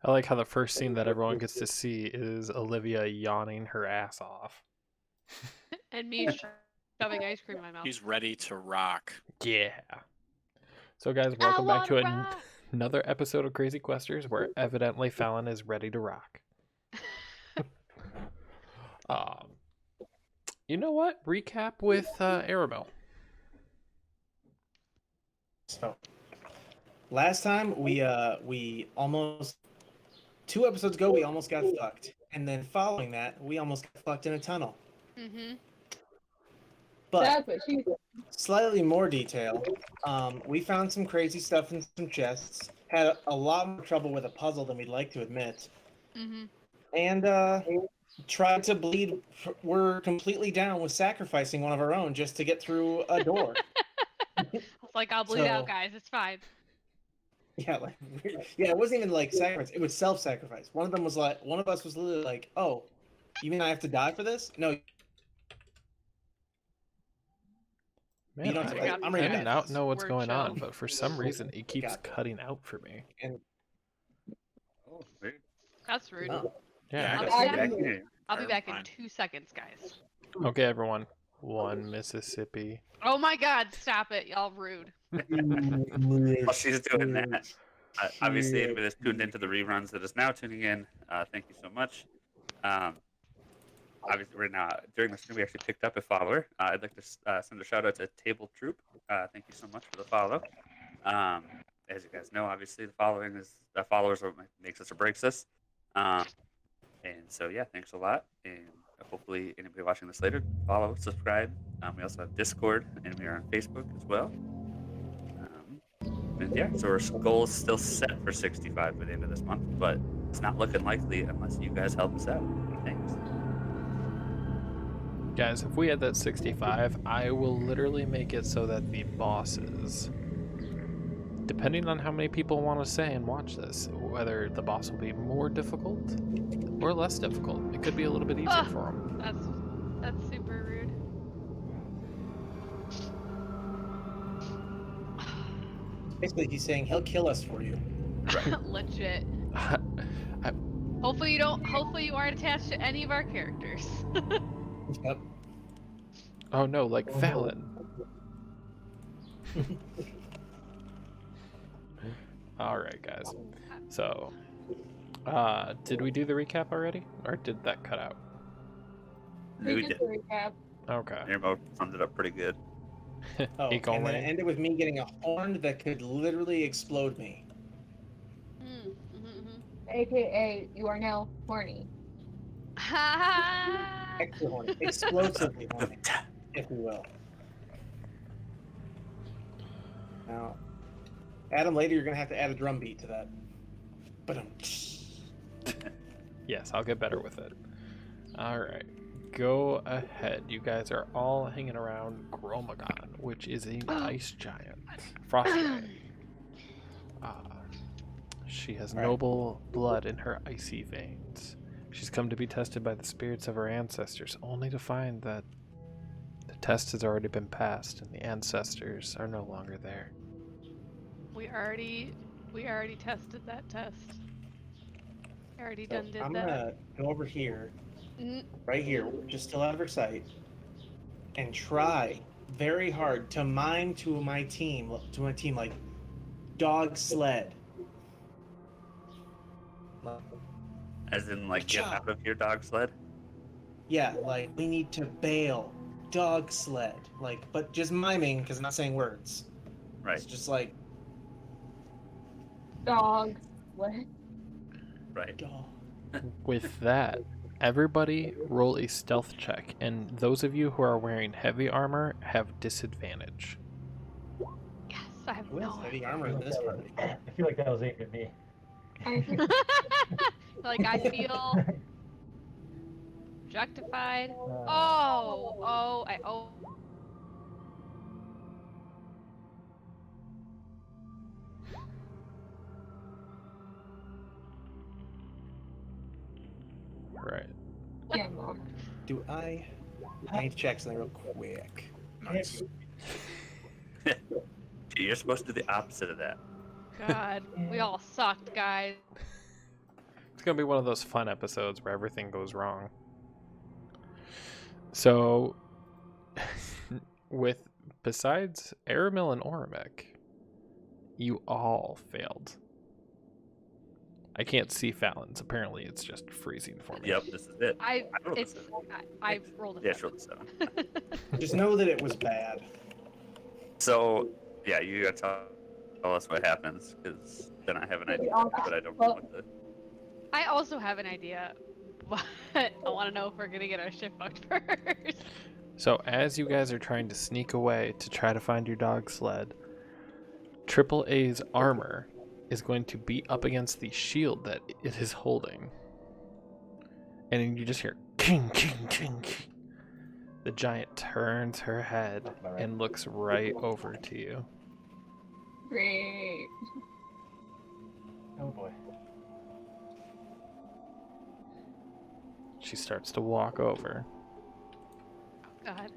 I like how the first scene that everyone gets to see is Olivia yawning her ass off. And me shoving ice cream in my mouth. He's ready to rock. Yeah. So guys, welcome back to another episode of Crazy Questers, where evidently Fallon is ready to rock. You know what? Recap with Arabelle. So, last time we almost 2 episodes ago we almost got fucked, and then following that we almost got fucked in a tunnel. Mm-hmm. But slightly more detail. We found some crazy stuff in some chests. Had a lot more trouble with a puzzle than we'd like to admit. Mm-hmm. And tried to bleed. We're completely down with sacrificing one of our own just to get through a door. It's like, I'll bleed out, guys. It's fine. Yeah, it wasn't even like sacrifice. It was self-sacrifice. One of us was literally like, "Oh, you mean I have to die for this?" No. Man, you don't have to, I'm ready I to do not know what's going on, but for some reason it keeps cutting out for me. And that's rude. Oh. Yeah. I'll be back in 2 seconds, guys. Okay, everyone. One Mississippi. Oh my God! Stop it, y'all rude. While she's doing that, obviously anybody that's tuned into the reruns that is now tuning in, thank you so much. Obviously, right now during the stream we actually picked up a follower. I'd like to send a shout out to Table Troop. Thank you so much for the follow. As you guys know, obviously the following is followers are what makes us or breaks us. And so yeah, thanks a lot. And hopefully anybody watching this later, follow, subscribe. We also have Discord, and we are on Facebook as well. And yeah, so our goal is still set for 65 by the end of this month, but it's not looking likely unless you guys help us out. Thanks. Guys, if we had that 65, I will literally make it so that the bosses, depending on how many people want to say and watch this, whether the boss will be more difficult or less difficult. It could be a little bit easier for them. That's super rude. Basically, he's saying he'll kill us for you. Legit. Hopefully you aren't attached to any of our characters. Yep. Oh no, like Fallon. Alright, guys. So, did we do the recap already? Or did that cut out? We did. The recap. Okay. Airbo summed it up pretty good. Oh, and then it ended with me getting a horn that could literally explode me. AKA, you are now horny. Extra horny. Explosively horny, if you will. Now, Adam, later you're going to have to add a drum beat to that. But Yes, I'll get better with it. Alright. Go ahead. You guys are all hanging around Gromagon, which is an ice giant. Frostmaiden. She has noble blood in her icy veins. She's come to be tested by the spirits of her ancestors, only to find that the test has already been passed and the ancestors are no longer there. We already tested that test. Did I'm that. gonna go over here, right here, just still out of her sight, and try very hard to mime to my team like dog sled. As in, like, get out of your dog sled? Yeah, like, we need to bail. Dog sled. Like, but just miming, because I'm not saying words. Right. It's just like... Dog. What? Right. Dog. With that, everybody roll a stealth check, and those of you who are wearing heavy armor have disadvantage. Yes, I have Who has no heavy armor in this party? I feel like that was aimed at me. Like, I feel objectified. Oh. Right. Yeah. Do I need to check something real quick? Nice. You're supposed to do the opposite of that. God, we all sucked, guys. It's gonna be one of those fun episodes where everything goes wrong. So, with besides Aramil and Orimic, you all failed. I can't see Fallon's. Apparently, it's just freezing for me. Yep, this is it. I rolled a it's 7. I rolled a Yeah, 7. she rolled a 7. Just know that it was bad. So, yeah, you gotta tell us what happens, because then I have an idea, but I don't know what the... I also have an idea, but I want to know if we're gonna get our shit fucked first. So, as you guys are trying to sneak away to try to find your dog sled, Triple A's armor is going to be up against the shield that it is holding. And then you just hear king, king, king, king. The giant turns her head and looks right over to you. Great. Oh boy. She starts to walk over. God.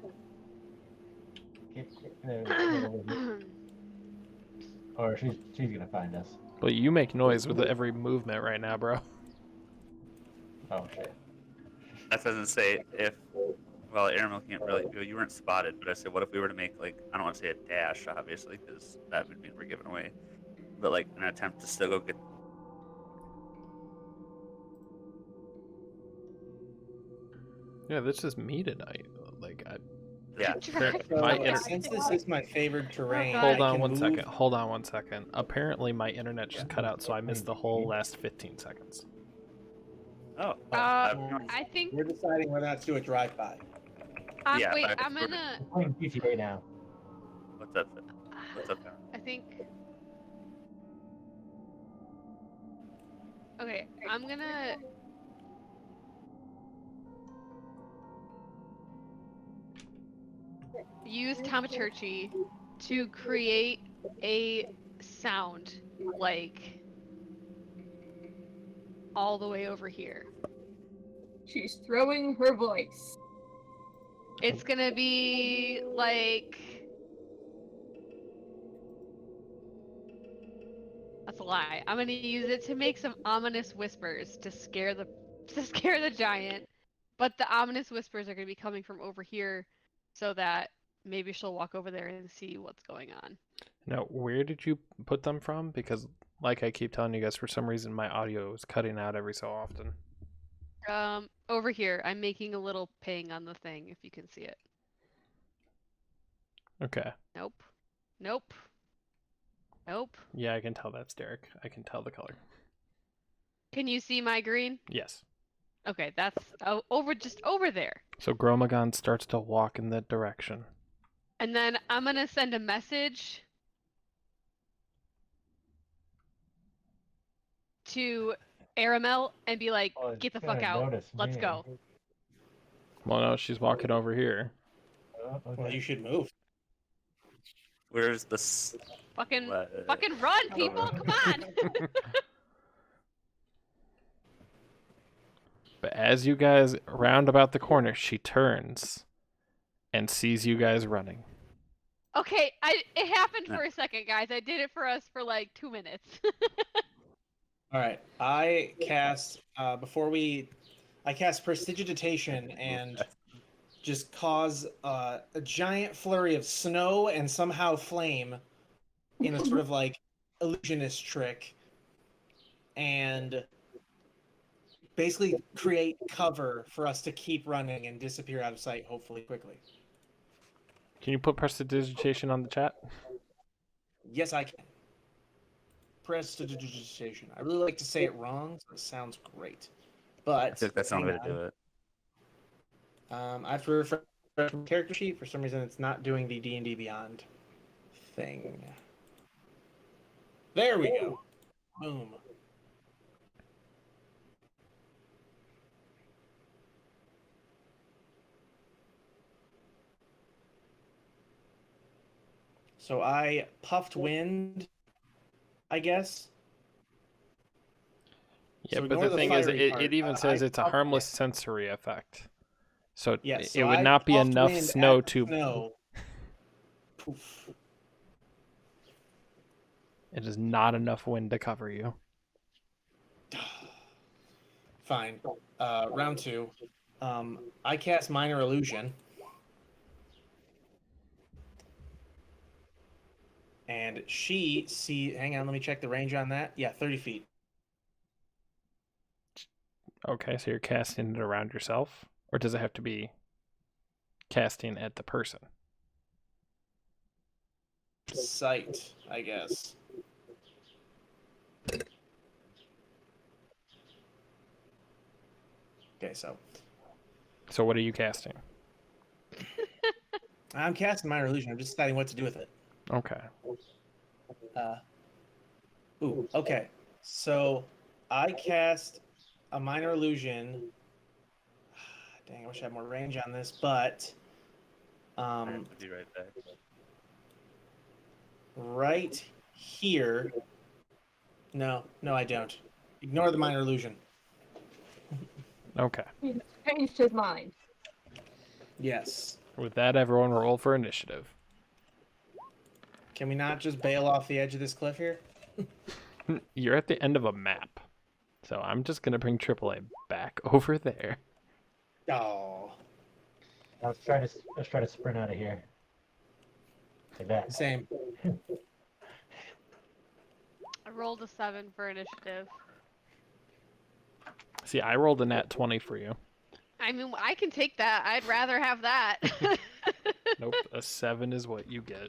Or she's gonna find us. But you make noise with every movement right now, bro. Oh shit. That doesn't say if... Well, Aramil can't really... You weren't spotted, but I said, what if we were to make, like... I don't want to say a dash, obviously, because that would mean we're giving away. But, like, an attempt to still go get... Yeah, this is me tonight. Like, Yeah. My So, inter- since this is my favorite terrain, Hold hold I on can one move- second. Hold on one second. Apparently, my internet just cut out, so I missed the whole last 15 seconds. Oh. I think We're deciding whether or not to do a drive-by. Yeah, wait. but I'm gonna. We're playing GTA now. What's up? What's up, Aaron? I think. Okay, I'm gonna. Use Tamaturchi to create a sound like all the way over here. She's throwing her voice. It's gonna be like. That's a lie. I'm gonna use it to make some ominous whispers to scare the giant. But the ominous whispers are gonna be coming from over here, so that maybe she'll walk over there and see what's going on. Now, where did you put them from? Because, like I keep telling you guys, for some reason my audio is cutting out every so often. Over here, I'm making a little ping on the thing, if you can see it. Okay. Nope. Nope. Nope. Yeah, I can tell that's Derek. I can tell the color. Can you see my green? Yes. Okay, that's just over there. So Gromagon starts to walk in that direction. And then I'm gonna send a message to Aramel and be like, Oh, get the it's fuck gonna out. notice Let's me. go. Well, no, she's walking over here. Oh, okay. Well, you should move. Where's the... Fucking What? fucking run, people! Come on! But as you guys round about the corner, she turns and sees you guys running. Okay, it happened for a second, guys. I did it for us for like 2 minutes. All right, I cast I cast Prestidigitation and just cause a giant flurry of snow and somehow flame in a sort of like illusionist trick, and basically create cover for us to keep running and disappear out of sight, hopefully quickly. Can you put prestidigitation on the chat? Yes, I can. Prestidigitation. I really like to say it wrong, so it sounds great. But I think that's the only way to do it. I have to refresh my character sheet. For some reason, it's not doing the D&D Beyond thing. There we go. Boom. So I puffed wind, I guess. Yeah, So but ignore the the thing is, fiery it part. even says I it's a puffed harmless it. sensory effect. So Yes, it so would I not be puffed enough wind snow at the to... snow. Poof. It is not enough wind to cover you. fine. Round 2. I cast Minor Illusion. And she hang on, let me check the range on that. Yeah, 30 feet. Okay, so you're casting it around yourself? Or does it have to be casting at the person? Sight, I guess. Okay, so So what are you casting? I'm casting Minor Illusion. I'm just deciding what to do with it. Okay. Okay. So I cast a Minor Illusion. Dang, I wish I had more range on this, but I'll be right back. right here. No, I don't. Ignore the Minor Illusion. Okay. He changed his mind. Yes. With that, everyone roll for initiative. Can we not just bail off the edge of this cliff here? You're at the end of a map. So I'm just going to bring AAA back over there. Oh, Let's try to sprint out of here. Like that. same. I rolled a 7 for initiative. See, I rolled a nat 20 for you. I mean, I can take that. I'd rather have that. Nope, a 7 is what you get.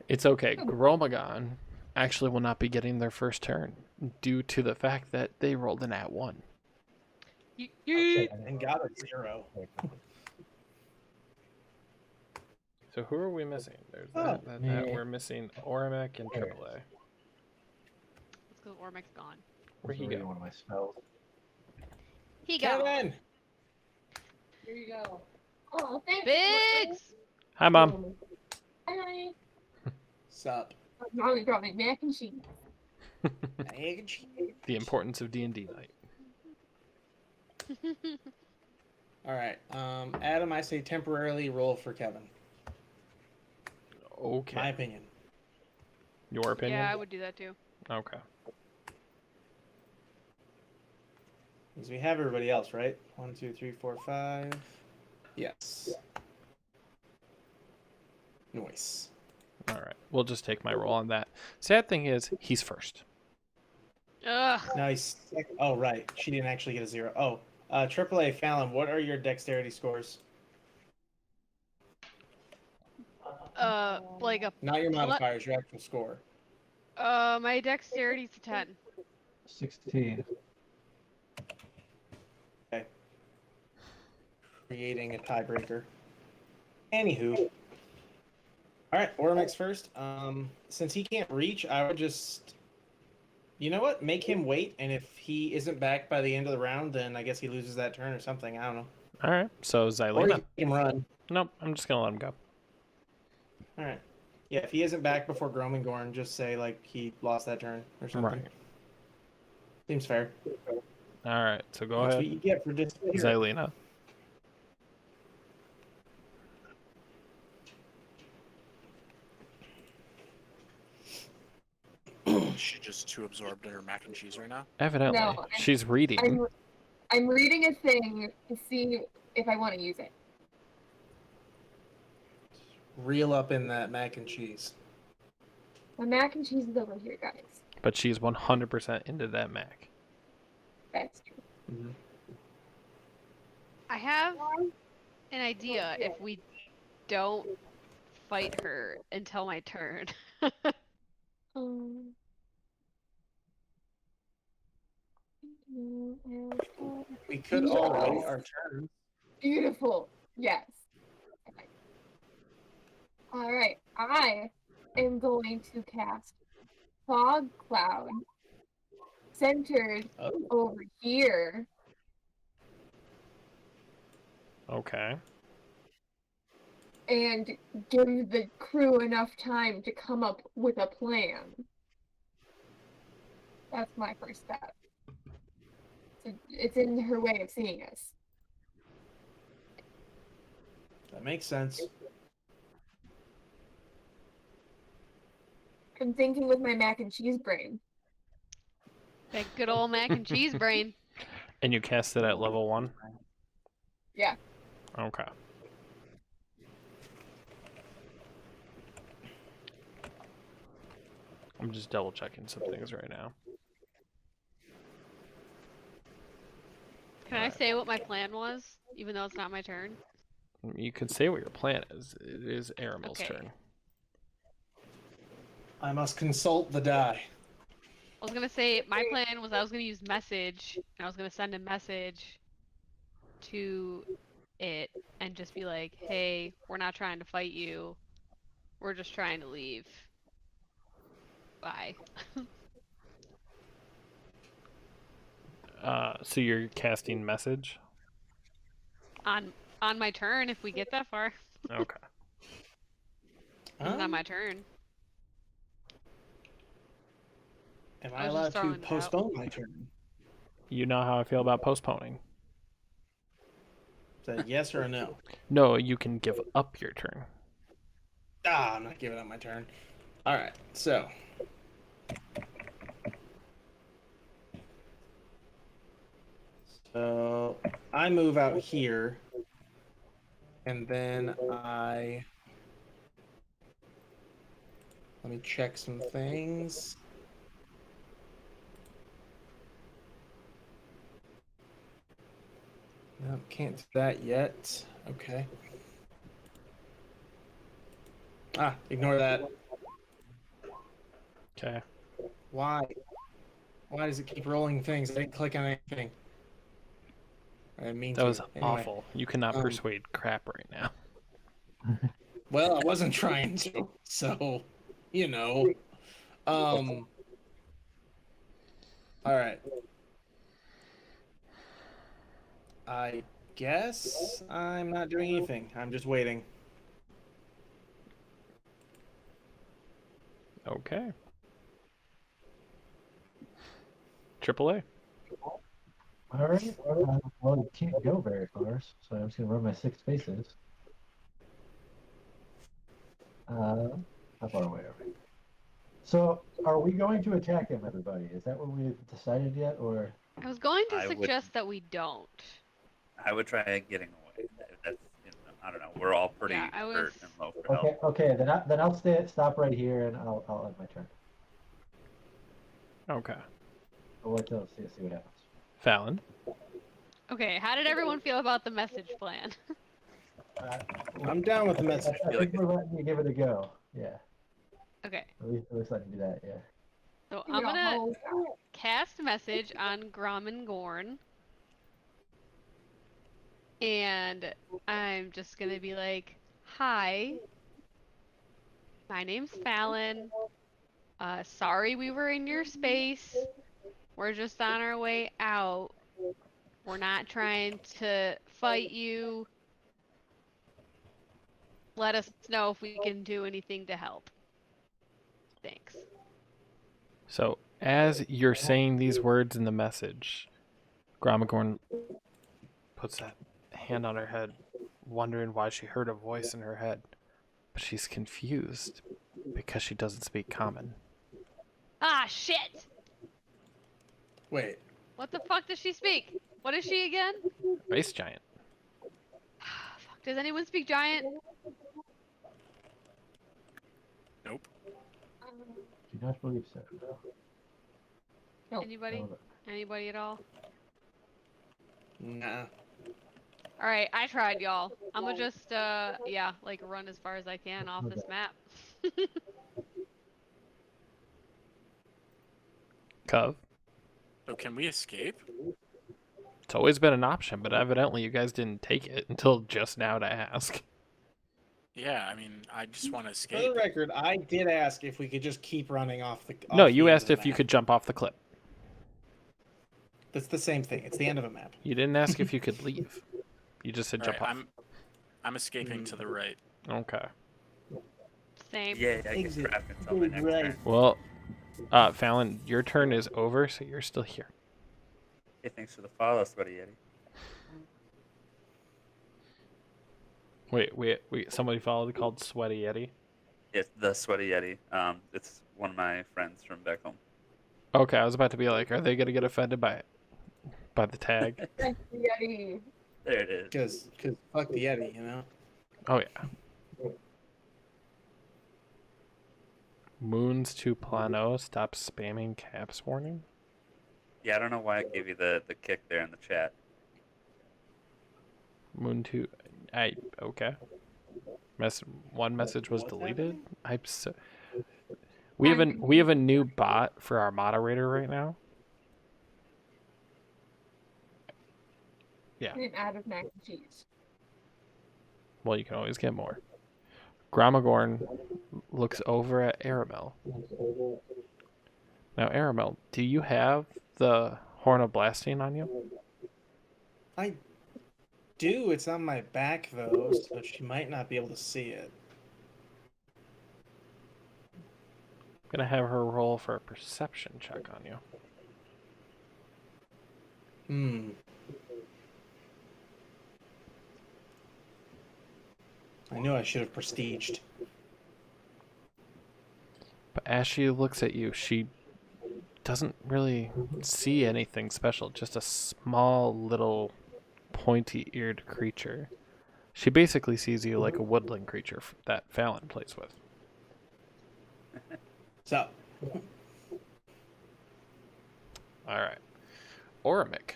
It's okay. Gromagon actually will not be getting their first turn due to the fact that they rolled a nat 1. Oh, shit, And got a 0. So who are we missing? There's Oh, that. me. We're missing Ormac and Here. AAA. Let's go. Ormec's gone. Where'd he Reading go? one of my spells. He got Kevin! Here you go. Oh, thank Biggs. Hi, Mom. Hi. Sup? Mommy brought me mac and cheese. The importance of D&D night. All right. Adam, I say temporarily roll for Kevin. Okay. My opinion. Your opinion? Yeah, I would do that too. Okay. Because we have everybody else, right? 1, 2, 3, 4, 5. Yes. Nice. All right. We'll just take my roll on that. Sad thing is, he's first. Ugh. Nice. Oh, right. She didn't actually get a 0. Oh, AAA Fallon, what are your dexterity scores? Like a Not your modifiers, your actual score. my dexterity's a 10. 16. Okay. Creating a tiebreaker. Anywho. All right, Ormix first. Since he can't reach, I would just, you know what? Make him wait, and if he isn't back by the end of the round, then I guess he loses that turn or something. I don't know. All right. So Or Xylena. he can run. Nope. I'm just gonna let him go. All right. Yeah, if he isn't back before Gromangorn, just say like he lost that turn or something. Right. Seems fair. All right. So go That's ahead, what you get for disappearing. Xylena. She just too absorbed in her mac and cheese right now. Evidently, No, she's reading. I'm reading a thing to see if I want to use it. Reel up in that mac and cheese. My mac and cheese is over here, guys. But she's 100% into that Mac. That's true. Mm-hmm. I have an idea if we don't fight her until my turn. We could all wait our turn. Beautiful. Yes. Okay. All right. I am going to cast Fog Cloud centered Oh. over here. Okay. And give the crew enough time to come up with a plan. That's my first step. So it's in her way of seeing us. That makes sense. I'm thinking with my mac and cheese brain. That good old mac and cheese brain. And you cast it at level 1? Yeah. Okay. I'm just double checking some things right now. Can I say what my plan was, even though it's not my turn? You could say what your plan is. It is Aramil's Okay. turn. I must consult the die. I was gonna say my plan was I was gonna use message, and I was gonna send a message to it and just be like, "Hey, we're not trying to fight you. We're just trying to leave. Bye." So you're casting message? on my turn, if we get that far. Okay. It's not my turn. Am I I was allowed just to throwing it out. postpone my turn? You know how I feel about postponing. Is that a yes or a no? No, you can give up your turn. I'm not giving up my turn. All right, so. So I move out here, and then let me check some things. No, can't do that yet. Okay. Ignore that. Okay. Why? Why does it keep rolling things? I didn't click on anything. I didn't mean That to. was Anyway, awful. You cannot persuade crap right now. well, I wasn't trying to, so you know. All right. I guess I'm not doing anything. I'm just waiting. Okay. AAA. All right. Well, you can't go very far, so I'm just gonna run my 6 spaces. How far away are we? So, are we going to attack him, everybody? Is that what we've decided yet, or? I was going to I would- suggest that we don't. I would try getting away. That's, I don't know. We're all pretty Yeah, I hurt was- and low for Okay, health. okay. Then I'll stop right here, and I'll end my turn. Okay. I'll wait till see what happens. Fallon. Okay, how did everyone feel about the message plan? I'm down with the message. I think we're letting you give it a go. Yeah. Okay, At least letting you do that. Yeah. so Give I'm it a gonna whole shot. cast message on Grom and Gorn. And I'm just gonna be like, "Hi, my name's Fallon. Sorry we were in your space. We're just on our way out. We're not trying to fight you. Let us know if we can do anything to help. Thanks." So, as you're saying these words in the message, Gramagorn puts that hand on her head, wondering why she heard a voice in her head. But she's confused because she doesn't speak common. Ah, shit! Wait. What the fuck does she speak? What is she again? Ice giant. Fuck, does anyone speak giant? Nope. Do not believe so. No. Anybody? No. Anybody at all? Nah. Alright, I tried, y'all. I'm gonna just, yeah, like run as far as I can off this map. Cov. So can we escape? It's always been an option, but evidently you guys didn't take it until just now to ask. Yeah, I mean, I just want to For the escape. record, I did ask if we could just keep running off the. No, off you the end asked of the if you map. could jump off the cliff. That's the same thing. It's the end of a map. You didn't ask if you could leave. You just said All jump right, off. I'm escaping to the right. Okay. Same. Yeah, I get Exit. trapped until my next Right. turn. Well, Fallon, your turn is over, so you're still here. Hey, thanks for the follow, Sweaty Yeti. Wait. Somebody followed called Sweaty Yeti. It's the Sweaty Yeti. It's one of my friends from back home. Okay, I was about to be like, are they gonna get offended by the tag? That's the Yeti. There it is. Because fuck the Yeti, you know? Oh yeah. Moons to Plano. Stop spamming caps warning. Yeah, I don't know why I gave you the kick there in the chat. Moon to. Okay. One message was What's deleted. happening? We have a new bot for our moderator right now. Yeah. And out of mac and cheese. Well, you can always get more. Gramagorn looks over at Aramel. Now, Aramel, do you have the Horn of Blasting on you? I do. It's on my back, though, so she might not be able to see it. I'm gonna have her roll for a perception check on you. I knew I should have prestiged. But as she looks at you, she doesn't really see anything special, just a small little pointy-eared creature. She basically sees you like a woodland creature that Fallon plays with. So, Alright. Orimic.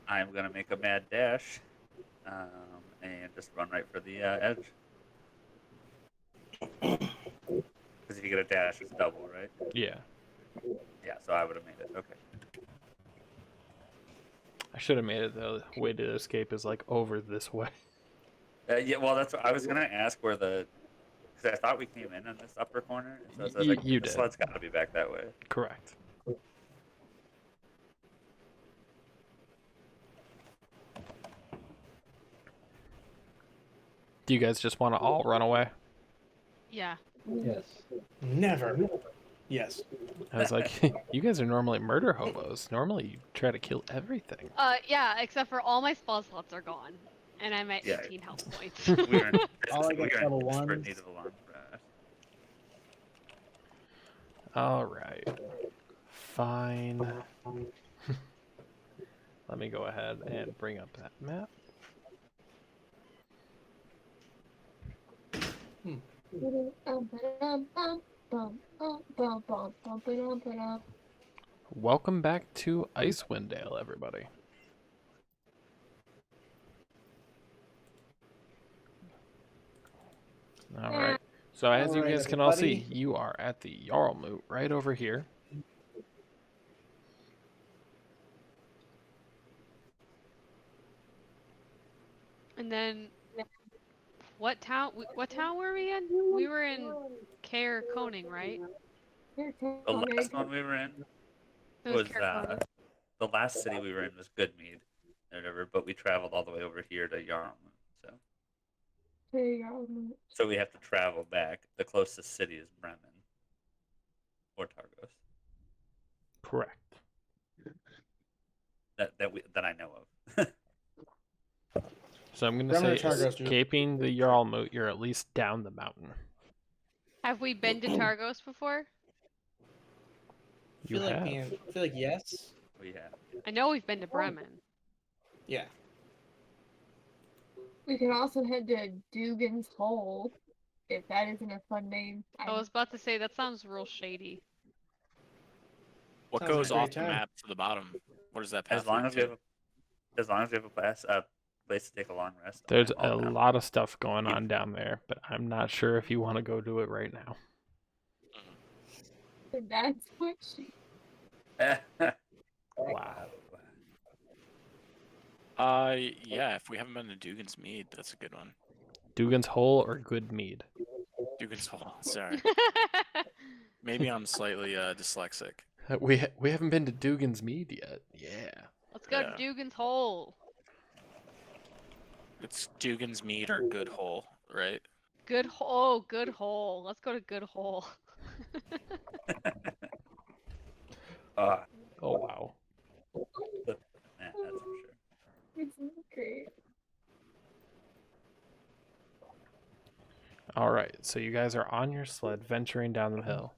I'm gonna make a mad dash, and just run right for the edge. Because if you get a dash, it's double, right? Yeah. Yeah, so I would have made it. Okay. I should have made it the way to escape is like over this way. Yeah, well, that's what I was gonna ask where the, because I thought we came in this upper corner, so I was like, You the did. sled's got to be back that way. Correct. Do you guys just want to all run away? Yeah. Yes. never. Yes. I was like, you guys are normally murder hobos. Normally you try to kill everything. Yeah, except for all my spell slots are gone. And I'm at Yeah. 18 health points. We were in, All I we got were in level desperate ones. need of alarm for that. All right. Fine. Let me go ahead and bring up that map. Welcome back to Icewind Dale, everybody. All right. So as you All right, guys can all see, everybody. you are at the Jarlmoot right over here. And then, what town? What town were we in? We were in Care Koning, right? The last one we were in It was Care Koning. the last city we were in was Goodmead, or whatever, but we traveled all the way over here to Yarmouth. So we have to travel back. The closest city is Bremen or Targos. Correct. That I know of. So I'm going to Bremer say, to Targos, escaping the Jarlmoot, you're at least down the mountain. Have we been to Targos before? You have. I feel like yes. We have. I know we've been to Bremen. Yeah. We can also head to Dugan's Hole, if that isn't a fun name. I was about to say, that sounds real shady. What Sounds like goes a great off the time. map to the bottom? What does that path As long lead as we to? have a place to take a long rest. There's I'm a all down. lot of stuff going on down there, but I'm not sure if you want to go do it right now. That's what she. Wow. Yeah, if we haven't been to Dugan's Mead, that's a good one. Dugan's Hole or Good Mead? Dugan's Hall, sorry. Maybe I'm slightly dyslexic. We haven't been to Dugan's Mead yet. Yeah. Let's go Yeah. to Dugan's Hole. It's Dugan's Mead or Good Hole, right? Good hole. Good hole. Let's go to Good Hole. Oh, wow. yeah, that's for sure. It's great. All right. So you guys are on your sled venturing down the hill.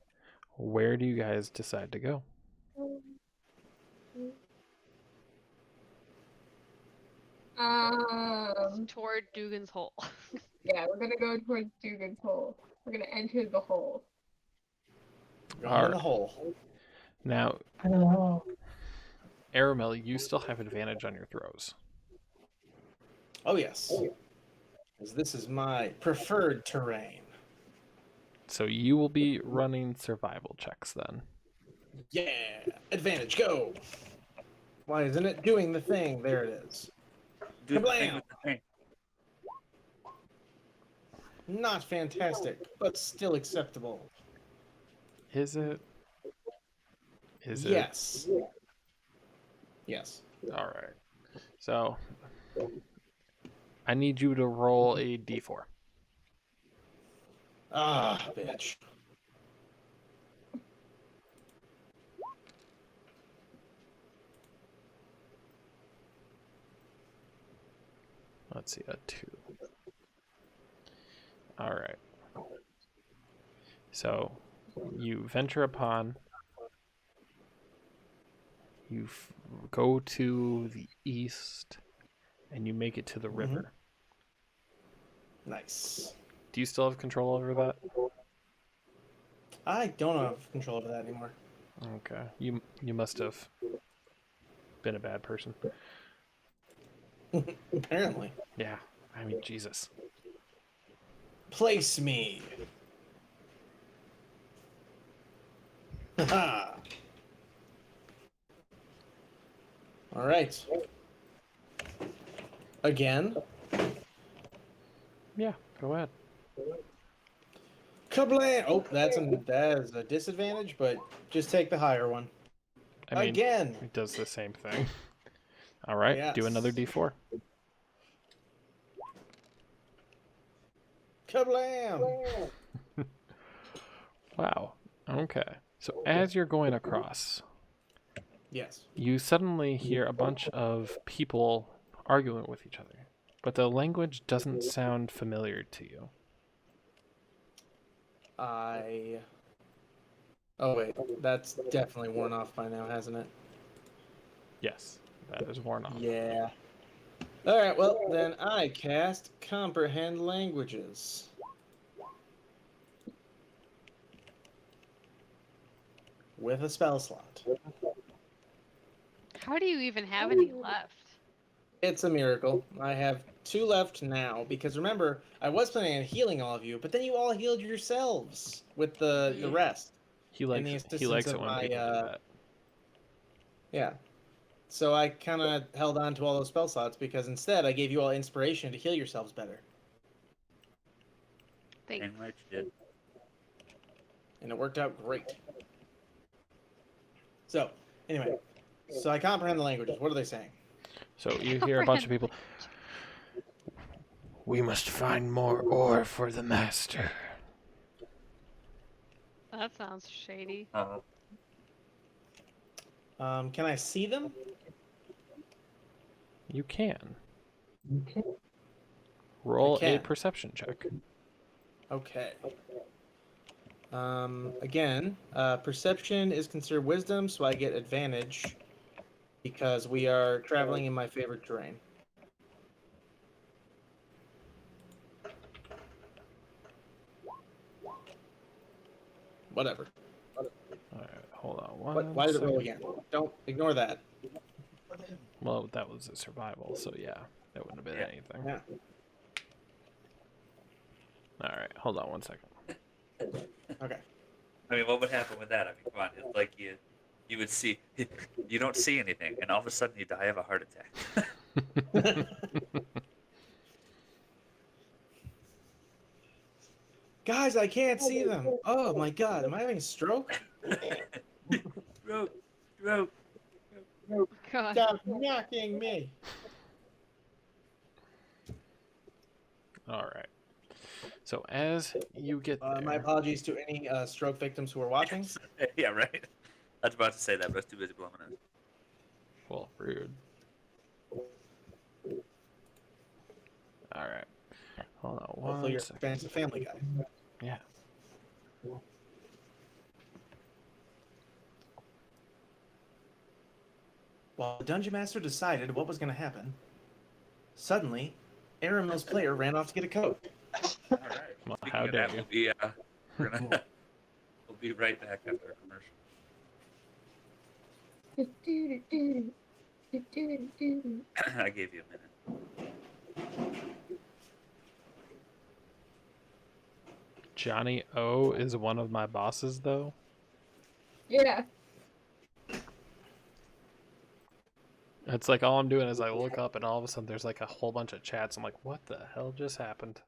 Where do you guys decide to go? Toward Dugan's hole. Yeah, we're gonna go towards Dugan's hole. We're gonna enter the hole. Going in the hole. Now, Oh, Aramel, you still have advantage on your throws. Oh, yes. Because this is my preferred terrain. So you will be running survival checks then. Yeah. Advantage, go. Why isn't it doing the thing? There it is. Do the thing Kablam! with the thing. Not fantastic, but still acceptable. Is it? Is it? Yes. Yes. All right. So I need you to roll a d4. Ah, bitch. Let's see, a 2. All right. So you venture upon, you go to the east, and you make it to the river. Nice. Do you still have control over that? I don't have control over that anymore. Okay. You must have been a bad person. Apparently. Yeah. I mean, Jesus. Place me. Haha. All right. Again. Yeah, go ahead. Kablam! Oh, that is a disadvantage, but just take the higher one. I mean, Again. it does the same thing. All right, do another Yes. d4. Kablam! Wow. Okay. So as you're going across, Yes. you suddenly hear a bunch of people arguing with each other, but the language doesn't sound familiar to you. Oh, wait. That's definitely worn off by now, hasn't it? Yes, that is worn off. Yeah. Alright, well, then I cast Comprehend Languages. With a spell slot. How do you even have any left? It's a miracle. I have 2 left now, because remember, I was planning on healing all of you, but then you all healed yourselves with the rest. He And likes the he likes assistance it of when my, people do that. Yeah. So I kind of held on to all those spell slots, because instead I gave you all inspiration to heal yourselves better. Thanks. Dang right you did. And it worked out great. So, anyway. So I comprehend the languages. What are they saying? So you hear a bunch of people. We must find more ore for the master. That sounds shady. Can I see them? You can. okay. Roll a can. perception check. Okay. Again, perception is considered wisdom, so I get advantage because we are traveling in my favorite terrain. Whatever. All right, hold on Why did it roll second. again? Don't ignore that. Well, that was a survival, so yeah, that wouldn't have been anything. Yeah. All right, hold on 1 second. Okay. I mean, what would happen with that? I mean, come on. It's like you would see, you don't see anything, and all of a sudden you die of a heart attack. Guys, I can't see them. Oh my god, am I having a stroke? Stroke. God. Stop knocking me. All right. So as you get there, My apologies to any stroke victims who are watching. Yeah, right. I was about to say that, but I was too busy blowing it. well, rude. All right. Hold on Hopefully one you're second. fans of Family Guy. Yeah. While the Dungeon Master decided what was going to happen, suddenly, Aramil's player ran off to get a Coke. All right. Well, Speaking how of dare that, you. We'll be right back after a commercial. I gave you a minute. Johnny O is one of my bosses, though. Yeah. It's like all I'm doing is I look up and all of a sudden there's like a whole bunch of chats. I'm like, what the hell just happened?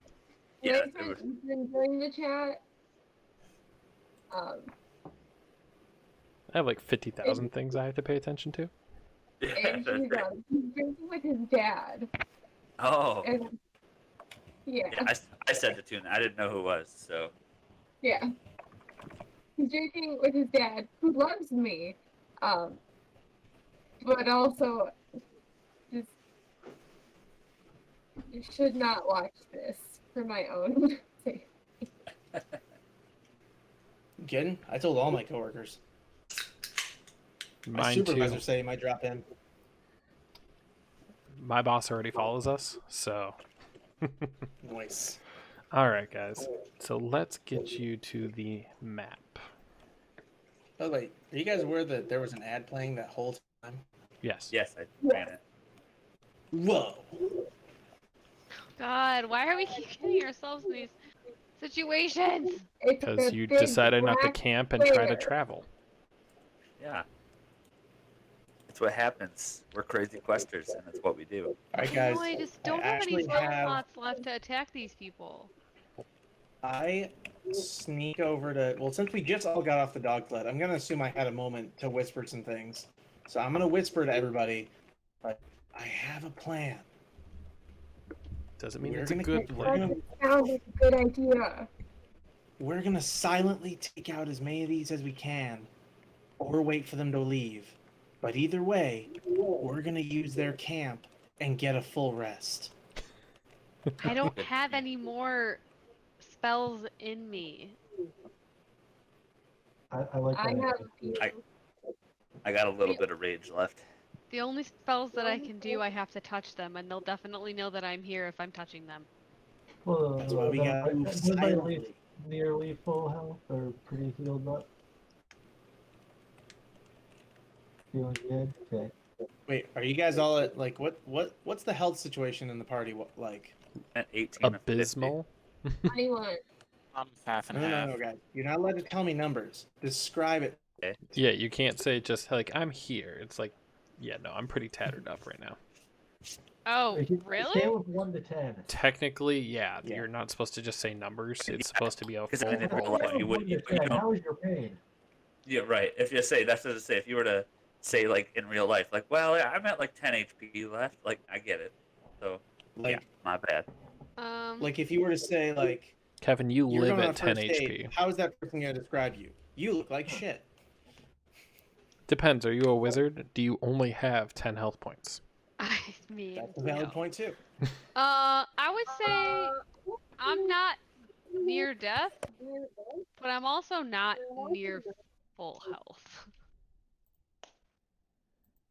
Yeah, My friend Ethan joined the chat. I have like 50,000 things I have to pay attention to. And he's drinking with his dad. Oh. And yeah. I said the tune. I didn't know who it was, so. Yeah. He's drinking with his dad, who loves me. But also just should not watch this for my own sake. Kidding? I told all my coworkers. My Mine supervisor too. said he might drop in. My boss already follows us, so. Nice. All right, guys. So let's get you to the map. By the way, are you guys aware that there was an ad playing that whole time? Yes. Yes, I ran it. Whoa. God, why are we keep getting ourselves in these situations? It's Because the you big decided not to black camp and try to bear. travel. Yeah. It's what happens. We're crazy questers, and it's what we do. All right, guys. No, I just don't I have any actually spell have- slots left to attack these people. I sneak over to. Well, since we just all got off the dog sled, I'm gonna assume I had a moment to whisper some things. So I'm gonna whisper to everybody, but I have a plan. Doesn't mean We're it's a gonna good get- plan. Doesn't sound like a good idea. We're gonna silently take out as many of these as we can, or wait for them to leave. But either way, we're gonna use their camp and get a full rest. I don't have any more spells in me. I like I that. have a few. I got a little bit of rage left. The only spells that I can do, I have to touch them, and they'll definitely know that I'm here if I'm touching them. Well, That's why we gotta move is everybody at least silently. nearly full health or pretty healed up? Feeling good? Okay. Wait, are you guys all at like what's the health situation in the party like? At 18 of 50. Abysmal. 21. I'm half and No, half. no, guys. You're not allowed to tell me numbers. Describe it. Yeah, you can't say just like, I'm here. It's like, yeah, no, I'm pretty tattered up right now. Oh, If you really? Scale of 1 to 10. Technically, yeah, Yeah. you're not supposed to just say numbers. It's supposed to be a 'Cause I full mean, in real roll life, play. you would- Scale of 1 to 10, how is your pain? Yeah, right. If you say, that's what to say. If you were to say, like, in real life, like, well, I'm at like 10 HP left, like, I get it. So, Like yeah, my bad. like if you were to say like Kevin, you you're live going on at 10 first HP. date, how is that person gonna describe you? You look like shit. Depends. Are you a wizard? Do you only have 10 health points? I mean, That's a valid no. point too. I would say I'm not near death, but I'm also not near full health.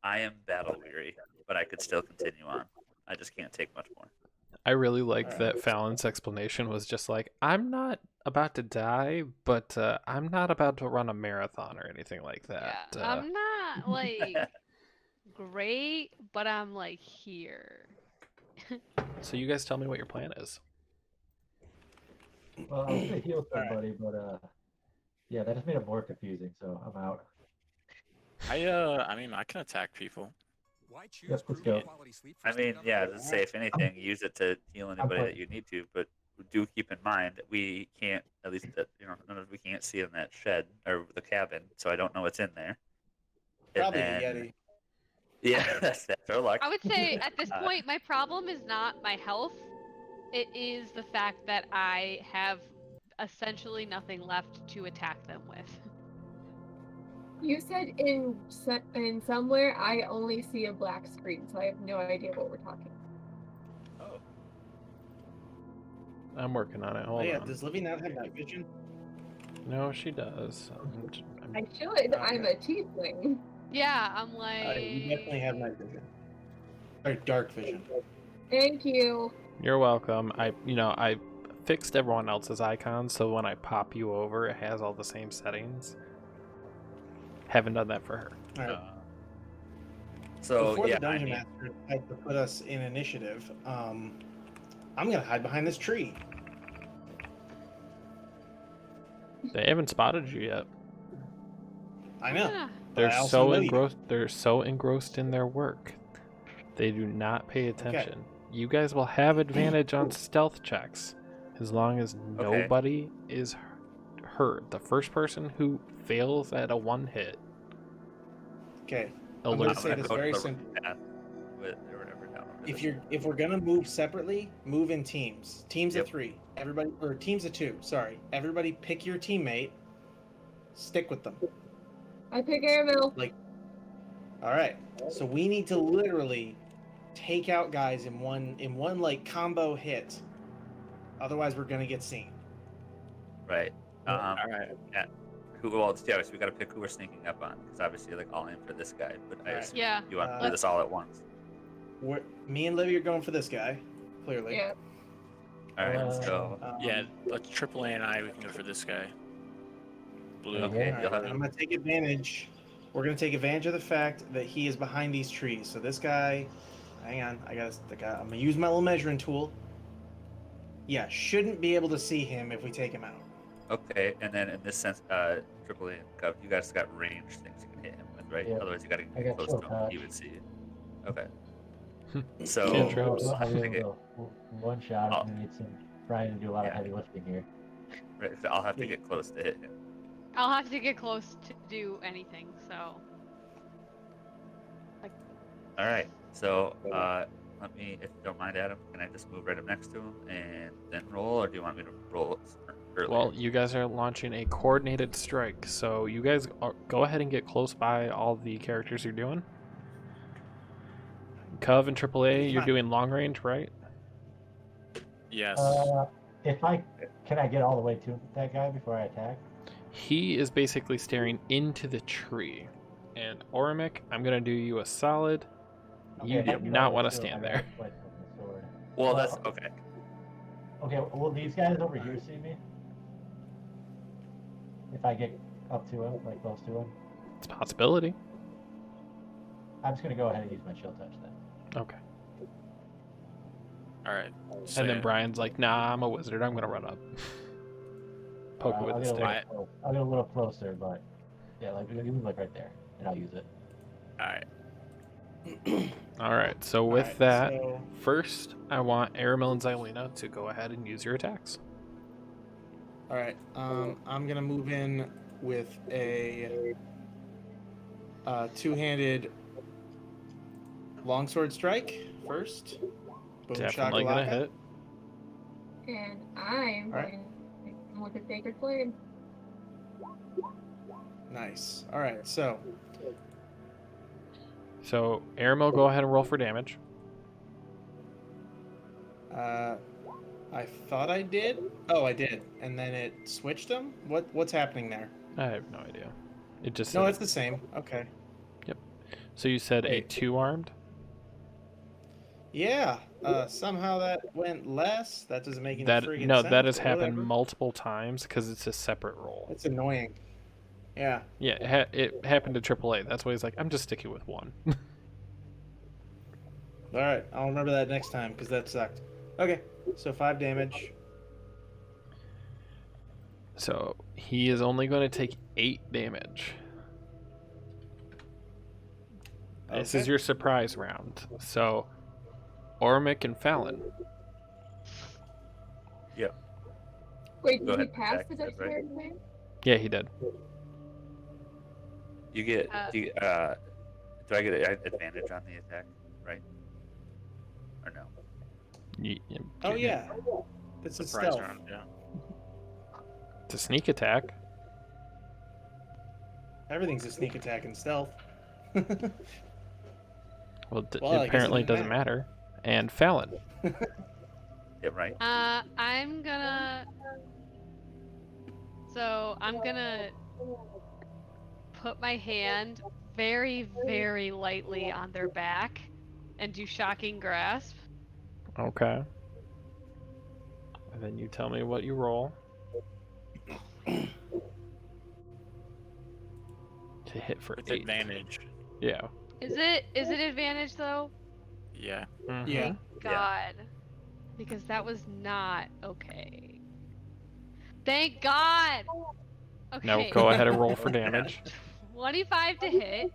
I am battle weary, but I could still continue on. I just can't take much more. I really liked Alright. that Fallon's explanation was just like, I'm not about to die, but I'm not about to run a marathon or anything like that. Yeah, I'm not like great, but I'm like here. So you guys tell me what your plan is. Well, I was gonna heal somebody, but yeah, that just made it more confusing, so I'm out. I mean, I can attack people. Why choose Yep, let's proven go. quality sleep for I mean, staying yeah, up to say, if anything, use it to heal anybody that you need to, but do keep in mind that we can't, at least, we can't see in that shed, or the cabin, so I don't know what's in there. And Probably then- the Yeti. Yeah, that's our luck. I would say at this point, my problem is not my health. It is the fact that I have essentially nothing left to attack them with. You said in somewhere I only see a black screen, so I have no idea what we're talking. Oh, I'm working on it. Hold yeah, on. does Livy not have night vision? No, she does. I should. I'm a tiefling. Yeah, I'm like. You definitely have night vision. Or dark vision. Thank you. You're welcome. I fixed everyone else's icons, so when I pop you over, it has all the same settings. Haven't done that for her. All right. So Before yeah, the dungeon I mean, master had to put us in initiative, I'm gonna hide behind this tree. They haven't spotted you yet. I know. Yeah. But I also know you. They're so engrossed in their work. They do not pay attention. You guys will have advantage on stealth checks as long as nobody is hurt. The first person who fails at a one hit. Okay. I'm gonna say this very simple. If we're gonna move separately, move in teams. Teams of 3. Everybody, or teams of 2. Sorry. Everybody, pick your teammate. Stick with them. I pick Airmill. All right. So we need to literally take out guys in one like combo hit. Otherwise, we're gonna get seen. Right. All right. Yeah. So we got to pick who we're sneaking up on, because obviously, like, all in for this guy. But I assume Yeah. you want to do this all at once. Me and Livy are going for this guy, clearly. Yeah. All right. So Yeah, let's AAA and we can go for this guy. Blue. okay, All you'll right, have I'm gonna take advantage. We're gonna take advantage of the fact that he is behind these trees. So this guy, hang on, I'm gonna use my little measuring tool. Yeah, shouldn't be able to see him if we take him out. Okay, and then in this sense, AAA and Cub, you guys got range things you can hit him with, right? Yeah. Otherwise, you got to I get got close chill to him. touch. He would see you. Okay. So Can't trust. I'll I think do one shot. I'm gonna need some Brian to do a lot of Yeah. heavy lifting here. right, so I'll have to get close to hit him. I'll have to get close to do anything, so. All right. So let me, if you don't mind, Adam, can I just move right up next to him and then roll, or do you want me to roll earlier? Well, you guys are launching a coordinated strike, so you guys go ahead and get close by all the characters you're doing. Cov and AAA, you're doing long range, right? Yes. Can I get all the way to that guy before I attack? He is basically staring into the tree. And Ormic, I'm going to do you a solid. You Okay, do I can not go want to too. I stand got there. a switch with the sword. Well, that's okay. Okay, will these guys over here see me? If I get up to him, like close to him? It's a possibility. I'm just gonna go ahead and use my chill touch then. Okay. All right. So And then Brian's like, nah, I'm a wizard. I'm going to run up. Poke it with a stick. I'll get a little closer, but yeah, like you can look right there, and I'll use it. All right. All right, so with Alright, that, so- first I want Aramil and Xylena to go ahead and use your attacks. All right. I'm gonna move in with a two-handed longsword strike first. Boom, Definitely going to shakalaka. hit. And I'm Alright. going with a sacred flame. Nice. All right. So So, Aramil, go ahead and roll for damage. I thought I did. Oh, I did. And then it switched them. What's happening there? I have no idea. It just No, said- it's the same. Okay. So you said a Wait. 2-armed? Yeah. Somehow that went less. That doesn't make any friggin' No, sense. that has but happened whatever. multiple times because it's a separate roll. It's annoying. Yeah. Yeah, it happened to AAA. That's why he's like, I'm just sticking with 1. All right. I'll remember that next time because that sucked. Okay. So 5 damage. So he is only going to take 8 damage. This is Okay. your surprise round. So, Ormic and Fallon. Wait, Go did he ahead, pass Jack, the that's right. dexterity thing? Yeah, he did. You get. Do I get an advantage on the attack, right? Or no? Oh yeah. It's a Surprise stealth. round. Yeah. It's a sneak attack. Everything's a sneak attack and stealth. Well, Well, I guess it apparently it didn't doesn't matter. And Fallon. Yeah, right. I'm gonna. So I'm gonna put my hand very, very lightly on their back and do shocking grasp. Okay. And then you tell me what you roll. To hit for With 8. advantage. Yeah. Is it advantage though? Yeah. Mhm. Yeah. God. Because that was not okay. Thank God! Okay. Now go ahead and roll for damage. 25 to hit.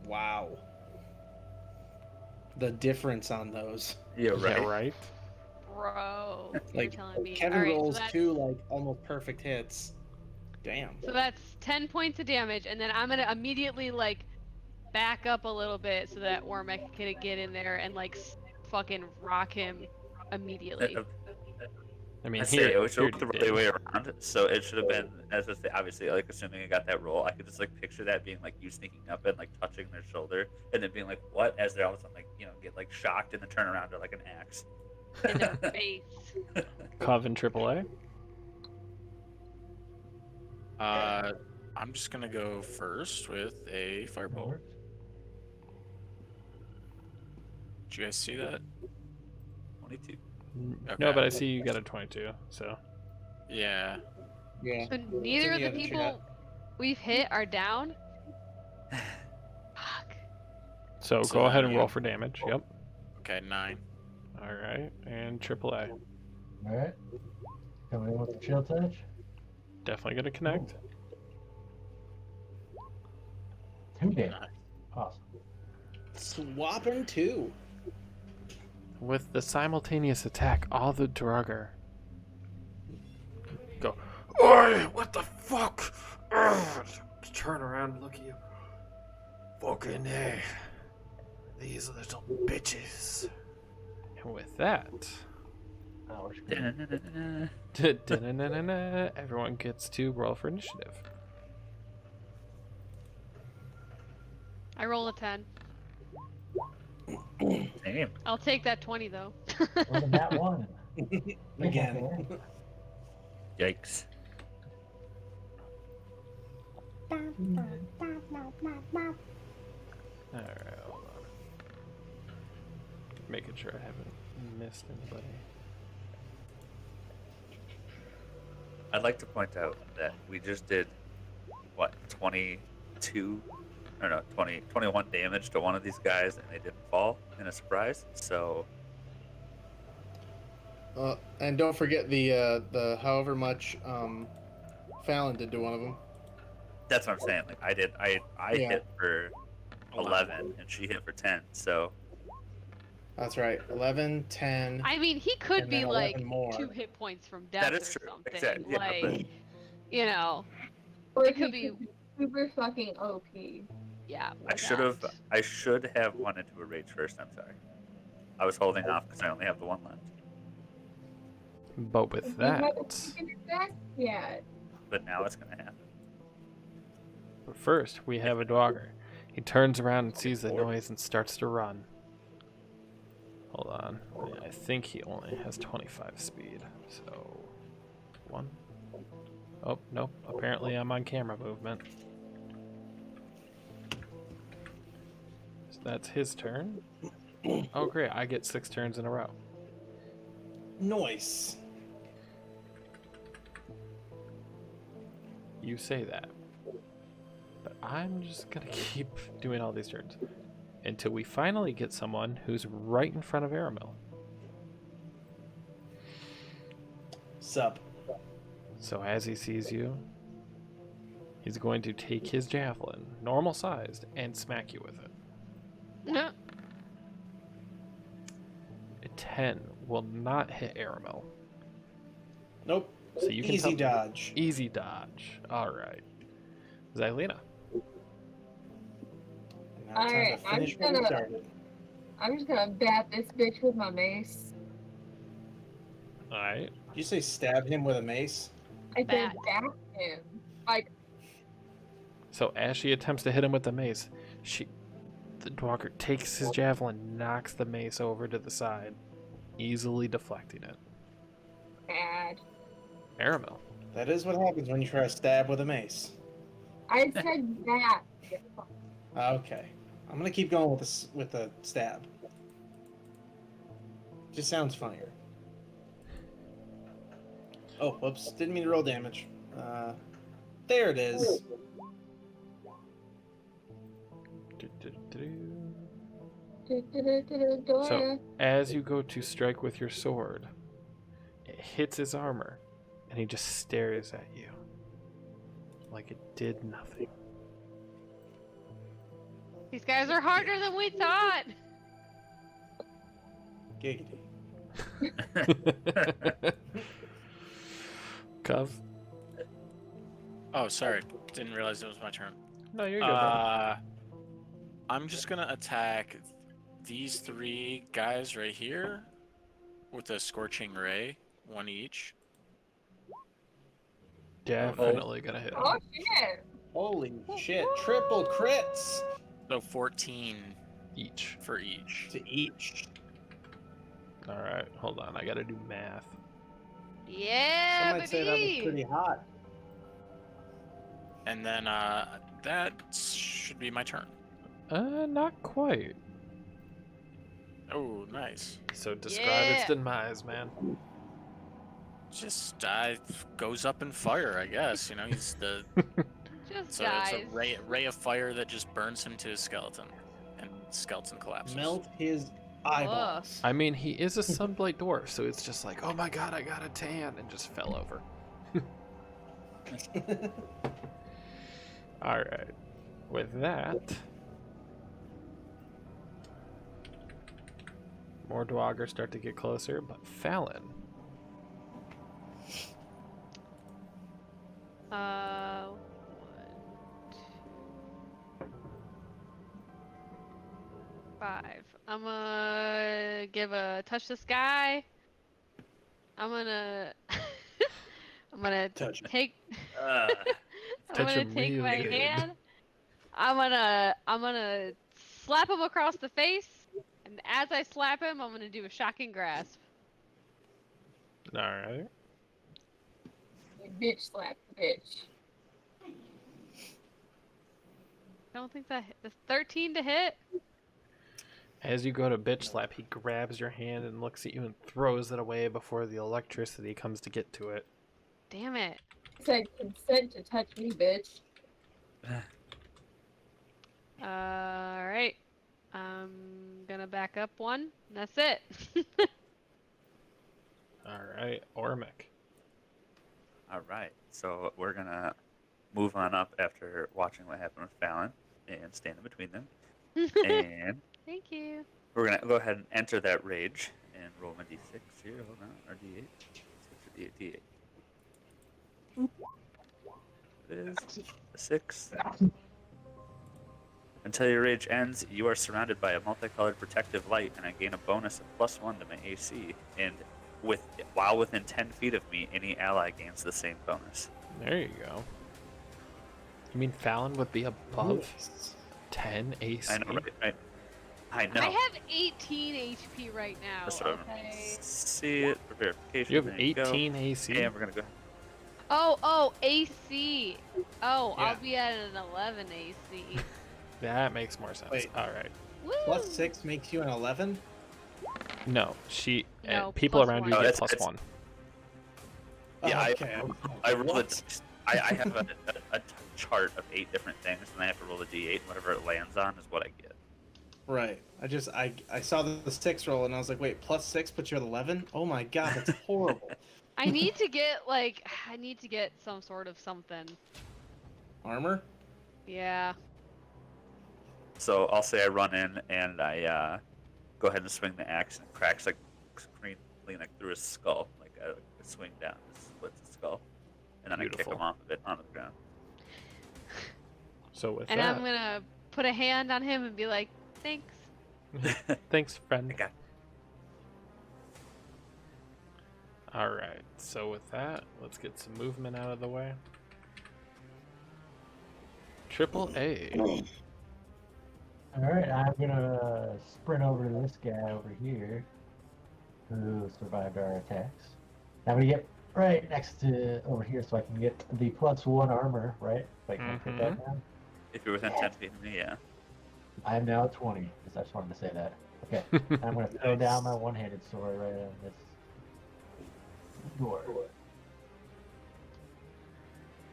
Wow. The difference on those. Yeah, right. Yeah, right. Bro. Like, You're telling me. Kevin Alright, rolls so that's, 2 like almost perfect hits. Damn. so that's 10 points of damage, and then I'm gonna immediately like back up a little bit so that Ormek can get in there and like fucking rock him immediately. I mean, I say here, it should here have the you right did. way around, so it should have been as if they, obviously, like assuming I got that roll, I could just like picture that being like you sneaking up and like touching their shoulder, and then being like, "What?" as they're all of a sudden like get like shocked and then turn around to like an axe. In their face. Coven AAA. I'm just gonna go first with a firebolt. Did you guys see that? 22. No, Okay. but I see you got a 22. So Yeah. Yeah. So neither of in the the other people we've hit are down? Fuck. so So go ahead then, and yeah. roll for damage. Yep. Okay, 9. All right, and AAA. All right. Coming in with the chill touch. Definitely gonna connect. 2 damage. Nice. Awesome. Swapping 2. With the simultaneous attack, all the Draugr go, "Oi, what the fuck?" Ugh. Turn around and look at you. Fucking A. These little bitches. And with that, Oh, we're screwed. everyone gets to roll for initiative. I roll a 10. Damn. I'll take that 20 though. Well, that one. Again. Yikes. Alright, hold on. Making sure I haven't missed anybody. I'd like to point out that we just did what 21 damage to one of these guys, and they didn't fall in a surprise. So And don't forget the however much Fallon did to one of them. that's what I'm saying. Like I Yeah. hit for 11 and she hit for 10. So That's right. 11, 10. I mean, he could And be then like 11 more. 2 hit points from death that or is true. something. Exactly. Yeah, Like, but you know, Or it could he be, super fucking OP. yeah. I should have went into a rage first. I'm sorry. I was holding off because I only have the one left. But with You that, haven't taken it back yet. But now it's gonna happen. but first we have a Draugr. He turns around and sees the noise and starts to run. Hold on. I think he only has 25 speed. So, 1. Oh, nope. Apparently I'm on camera movement. So that's his turn. Oh, great. I get 6 turns in a row. Noise. You say that. But I'm just going to keep doing all these turns until we finally get someone who's right in front of Aramil. Sup. So as he sees you, he's going to take his javelin, normal sized, and smack you with it. No. A 10 will not hit Aramil. Nope. So you can Easy tell- dodge. Easy dodge. All right. Xylena. Now it's time Alright, to I'm finish what we gonna- started. I'm just gonna bat this bitch with my mace. All right. Did you say stab him with a mace? I said Bat. bat him. Like, So as she attempts to hit him with the mace, the Draugr takes his javelin, knocks the mace over to the side, easily deflecting it. bad. Aramil. That is what happens when you try to stab with a mace. I said that. Okay. I'm gonna keep going with the stab. Just sounds funnier. Oh, whoops! Didn't mean to roll damage. There it is. So, as you go to strike with your sword, it hits his armor, and he just stares at you like it did nothing. These guys are harder than we thought. Giggity. Cov? Oh, sorry. Didn't realize it was my turn. No, you're good, brother. I'm just gonna attack these 3 guys right here with a scorching ray, 1 each. Definitely gonna hit him. Oh shit! Holy shit! Triple crits So 14 Each. for each. to each. Alright, hold on. I gotta do math. Yeah, Some might say that was pretty hot. And then that should be my turn. Not quite. Oh, nice. So describe its Yeah. demise, man. Just goes up in fire, I guess. You know, he's the Just so dies. it's a ray of fire that just burns him to his skeleton, and skeleton collapses. Melt his eyeballs. I mean, he is a sunblight dwarf, so it's just like, oh my god, I got a tan, and just fell over. Alright. With that, more dwoggers start to get closer, but Fallon. 1, 2, 5. I'm gonna give a touch this guy. I'm gonna I'm gonna Touch. take Uh, I'm Touch gonna him take my really good. hand. I'm gonna slap him across the face, and as I slap him, I'm gonna do a shocking grasp. Alright. Bitch slap, bitch. I don't think that the 13 to hit. As you go to bitch slap, he grabs your hand and looks at you and throws it away before the electricity comes to get to it. Damn it. I said consent to touch me, bitch. Alright. I'm gonna back up 1. That's it. Alright, Ormic. all right. So we're gonna move on up after watching what happened with Fallon and stand in between them. And Thank you. we're gonna go ahead and enter that rage and roll my d6 here. Hold on, or d8. 6 or d8. It is a 6. Until your rage ends, you are surrounded by a multicolored protective light, and I gain a bonus of +1 to my AC. And while within 10 feet of me, any ally gains the same bonus. There you go. You mean Fallon would be above 10 AC? I know, right? I know. I have 18 HP right now. That's what I'm Okay. see it for verification. You have There you go. 18 AC? And we're gonna go. Oh, AC. Oh, Yeah. I'll be at an 11 AC. That makes more sense. Wait. Alright. Woo! +6 makes you an 11. No, No, people plus around one. you No, get it's- +1. Yeah, Oh, okay. I roll a dice. I have a chart of 8 different things, and I have to roll a d8, and whatever it lands on is what I get. Right. I saw the 6 roll and I was like, wait, +6 puts you at 11? Oh my god, that's horrible. I need to get some sort of something. Armor? Yeah. So I'll say I run in and I go ahead and swing the axe, and it cracks like clean like through his skull, like I swing down, it splits his skull, and then I kick Beautiful. him off of it onto the ground. So with And that, I'm gonna put a hand on him and be like, thanks. thanks, friend. I got Alright, so with that, let's get some movement out of the way. Triple A. Alright, I'm gonna sprint over to this guy over here who survived our attacks. I'm gonna get right next to over here, so I can get the +1 armor. Right? If I can put that down. If you're within 10 feet of me, yeah. I am now at 20. I just wanted to say that. Okay. I'm going to throw down my one-handed sword right on this door.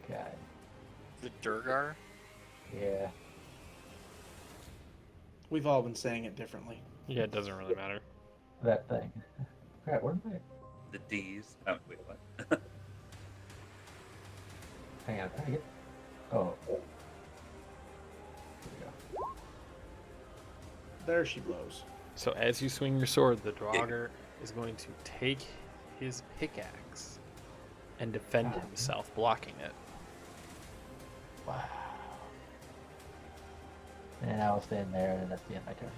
Okay. The Durgar? Yeah. We've all been saying it differently. Yeah, it doesn't really matter. That thing. Crap, where am I? The D's. Oh, wait, what? Hang on. How do I get... Oh. Here we go. There she blows. So as you swing your sword, the Draugr is going to take his pickaxe and defend himself, blocking it. Wow. And I will stand there, and that's the end of my turn.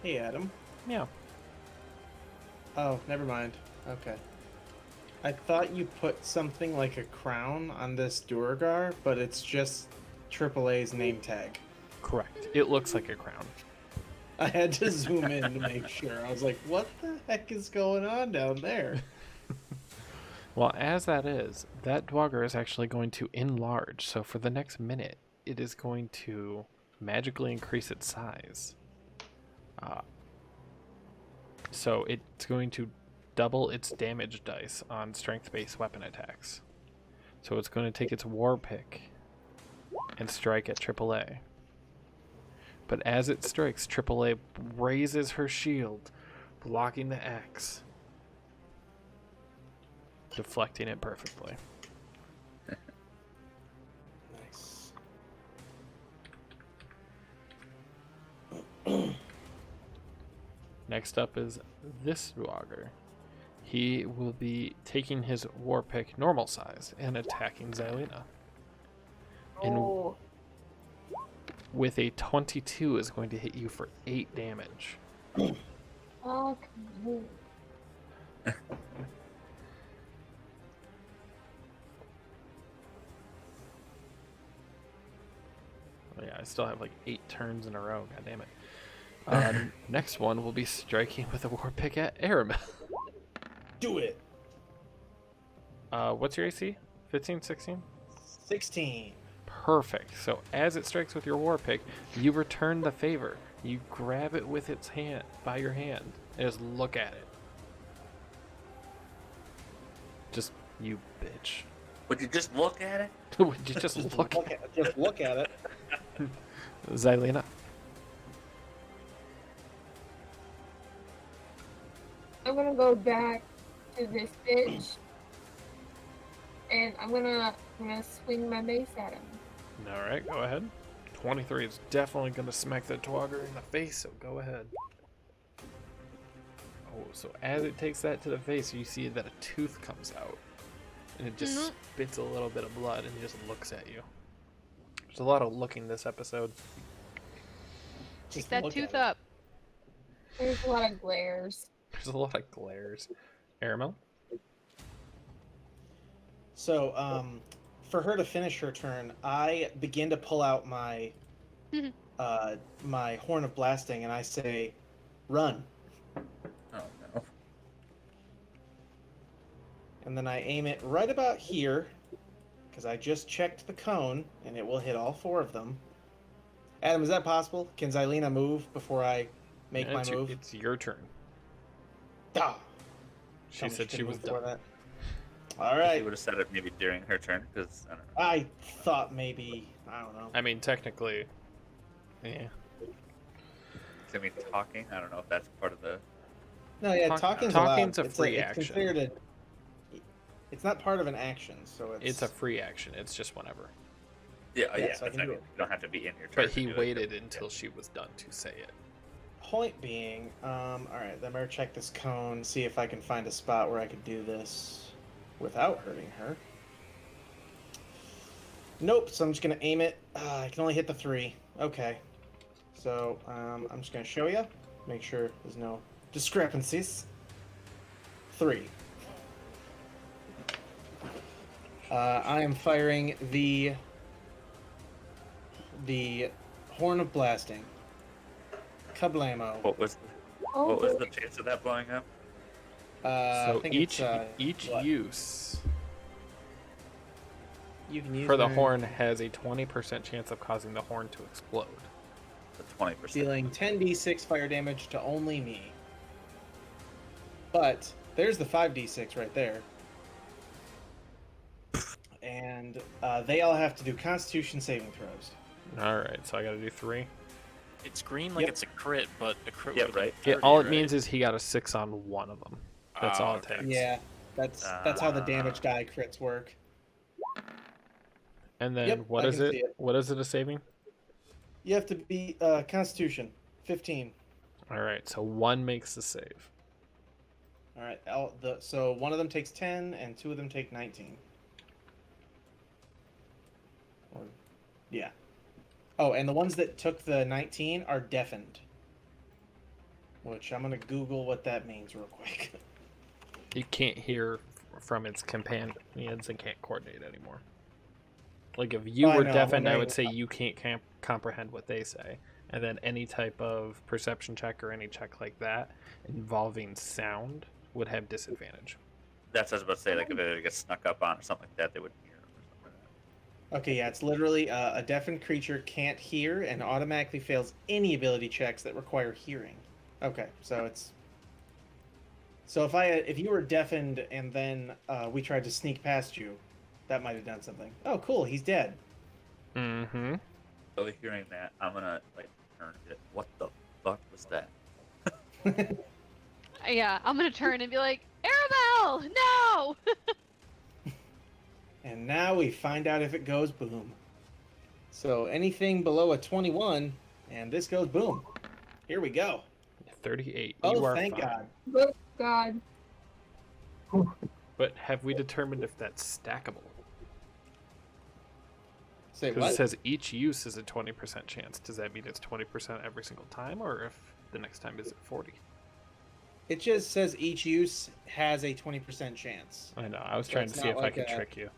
Hey, Adam. Yeah. Oh, never mind. Okay. I thought you put something like a crown on this Durgar, but it's just AAA's name tag. Correct. It looks like a crown. I had to zoom in to make sure. I was like, what the heck is going on down there? Well, as that is, that Draugr is actually going to enlarge. So for the next minute, it is going to magically increase its size. So it's going to double its damage dice on strength-based weapon attacks. So it's going to take its war pick and strike at AAA. But as it strikes, AAA raises her shield, blocking the axe, deflecting it perfectly. Nice. Next up is this Draugr. He will be taking his war pick normal size and attacking Xylena. Oh. With a 22 is going to hit you for 8 damage. Fuck you. Oh, yeah, I still have like 8 turns in a row. God damn it. Next one will be striking with a war pick at Aram. Do it. What's your AC? 15, 16? 16. Perfect. So as it strikes with your war pick, you return the favor. You grab it with its hand, by your hand, and just look at it. Just, you bitch. Would you just look at it? Would you just look at it? Just look at it. Xylena. I'm gonna go back to this bitch, and I'm gonna swing my mace at him. Alright, go ahead. 23 is definitely going to smack the Draugr in the face, so go ahead. Oh, so as it takes that to the face, you see that a tooth comes out. And it just spits a little bit of blood and just looks at you. There's a lot of looking this episode. Pick Just that look tooth at it. up. There's a lot of glares. There's a lot of glares. Aramel? So, for her to finish her turn, I begin to pull out my my horn of blasting, and I say, "Run!" Oh, no. And then I aim it right about here, because I just checked the cone, and it will hit all 4 of them. Adam, is that possible? Can Xylena move before I make my move? It's your turn. Ah! She Tell me said she couldn't was move before done. that. All She right. would have said it maybe during her turn, because I don't know. I thought maybe, I don't know. I mean, technically, yeah. I mean, talking. I don't know if that's part of the. No, yeah, Talking's talking's a allowed. free it's action. Considered it's not part of an action, so It's a free action. It's just whenever. Yeah, Yeah, yeah. so I That's can what I do mean. it. You don't have to be in your turn. But to he do it. waited until she was done to say it. Point being, all right, then I'm gonna check this cone, see if I can find a spot where I could do this without hurting her. Nope. So I'm just gonna aim it. I can only hit the 3. Okay. So I'm just gonna show you, make sure there's no discrepancies. 3. I am firing the horn of blasting. Kablamo. What was Oh, the chance of that blowing up? I So think each it's, what? use You can use for the my- horn has a 20% chance of causing the horn to explode. The 20%. dealing 10d6 fire damage to only me. But there's the 5d6 right there. And they all have to do Constitution saving throws. All right, so I got to do 3. It's green like Yep. it's a crit, but a crit Yeah, would be right. 30, All it right? means is he got a 6 on one of them. That's all it okay. takes. Yeah, that's how the damage die crits work. And then Yep, what I is can it? see it. What is it a saving? You have to be Constitution 15. All right, so 1 makes the save. All right. So one of them takes 10, and 2 of them take 19. Yeah. Oh, and the ones that took the 19 are deafened. Which I'm gonna Google what that means real quick. You can't hear from its companions and can't coordinate anymore. Like if you I were know, I'm deafened, I would wondering- say you can't comprehend what they say. And then any type of perception check or any check like that involving sound would have disadvantage. That's what I was about to say. Like if it gets snuck up on or something like that, they wouldn't hear it or something like that. Okay, yeah, it's literally a deafened creature can't hear and automatically fails any ability checks that require hearing. Okay, so it's so if you were deafened and then we tried to sneak past you, that might have done something. Oh, cool, he's dead. Mm-hmm. So hearing that, I'm gonna like turn and be like, what the fuck was that? Yeah, I'm gonna turn and be like, Arabelle, no! And now we find out if it goes boom. So anything below a 21, and this goes boom. Here we go. 38. Oh, you are thank fine. God. Good God. But have we determined if that's stackable? Say Because what? it says each use is a 20% chance. Does that mean it's 20% every single time, or if the next time is it 40? It just says each use has a 20% chance. I know. I was So trying it's to see not if like I could a- trick you.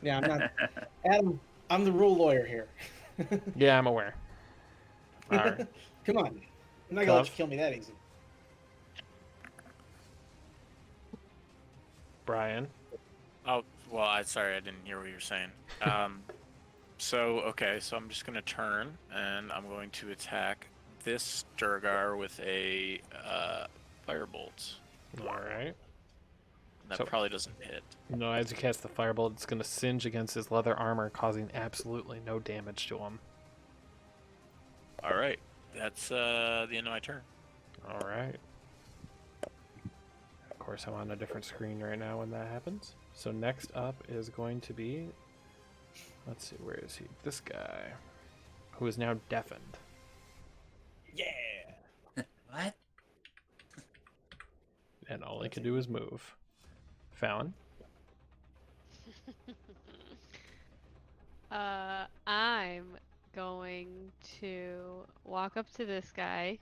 Yeah, I'm not. Adam, I'm the rule lawyer here. Yeah, I'm aware. All right. Come on. I'm not gonna let Cuff. you kill me that easy. Brian. Oh, well, sorry, I didn't hear what you were saying. So I'm just gonna turn and I'm going to attack this Durgar with a firebolt. All right. That So- probably doesn't hit. No, as you cast the firebolt, it's going to singe against his leather armor, causing absolutely no damage to him. All right, that's the end of my turn. All right. Of course, I'm on a different screen right now when that happens. So next up is going to be, let's see, where is he? This guy, who is now deafened. Yeah. What? And all he can do is move. Fallon. I'm going to walk up to this guy.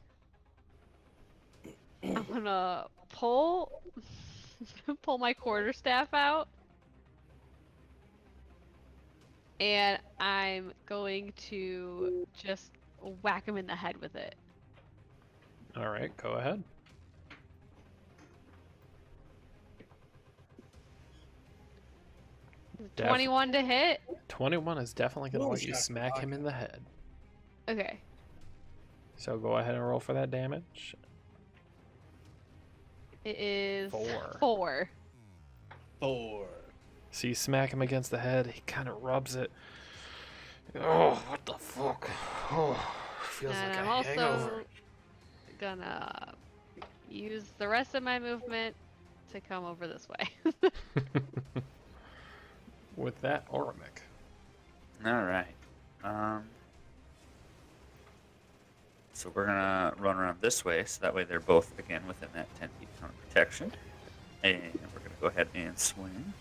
I'm gonna pull my quarterstaff out. And I'm going to just whack him in the head with it. All right, go ahead. Def- 21 to hit. 21 is definitely going to Ooh, let you shot smack him block. in the head. Okay. So go ahead and roll for that damage. It is 4. 4. 4. So you smack him against the head, he kind of rubs it. Oh, what the fuck? Oh, feels And like I'm a also hangover. gonna use the rest of my movement to come over this way. With that, Orimic. All right. So we're gonna run around this way, so that way they're both again within that 10 feet cone of protection, and we're gonna go ahead and swing.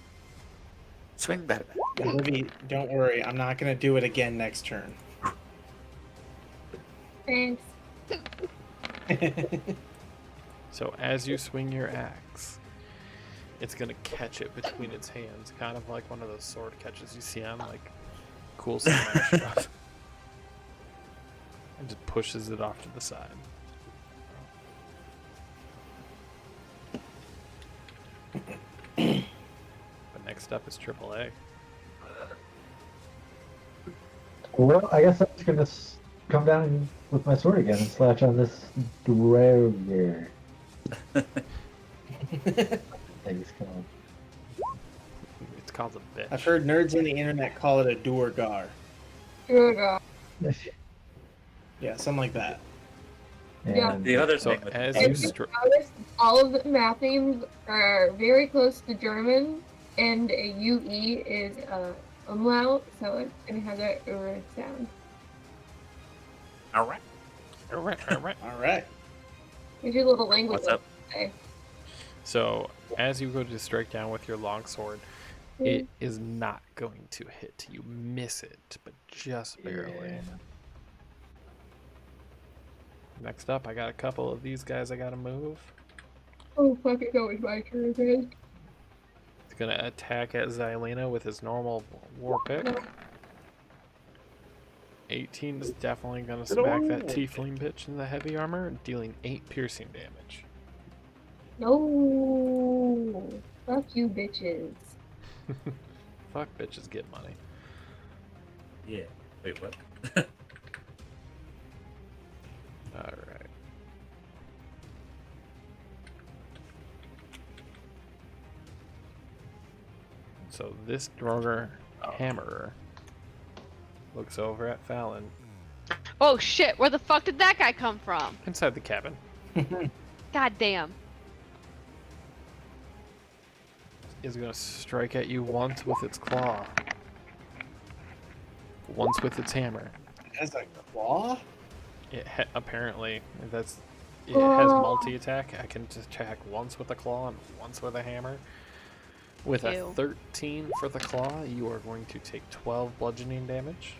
Swing, bat. Livy, don't worry. I'm not gonna do it again next turn. Thanks. So as you swing your axe, it's gonna catch it between its hands, kind of like one of those sword catches you see on like cool samurai stuff. And just pushes it off to the side. Next up is AAA. Well, I guess I'm just gonna come down with my sword again and slash on this Droger. Thing's called. It's called a bitch. I've heard nerds on the internet call it a Durgar. Good. Yeah, something like that. Yeah. The other So thing with as If you you str- notice, all of the math names are very close to German, and a UE is a umlaut, so it's gonna have that sound. all right. all right. All right. Here's your little language. What's up? Say. So as you go to strike down with your longsword, it is not going to hit. You miss it, but just barely. Yeah. Next up, I got a couple of these guys I gotta move. Oh, fuck it, go with my turn again. He's gonna attack at Xylena with his normal war pick. 18 is definitely gonna smack that tiefling bitch in the heavy armor, dealing 8 piercing damage. No. Fuck you, bitches. Fuck bitches get money. Yeah. Wait, what? Alright. So this Droger Hammerer looks over at Fallon Oh shit, where the fuck did that guy come from? inside the cabin. God damn. Is going to strike at you once with its claw, once with its hammer. As a claw? Apparently, it has multi-attack. I can just attack once with a claw and once with a hammer. With a Ew. 13 for the claw, you are going to take 12 bludgeoning damage.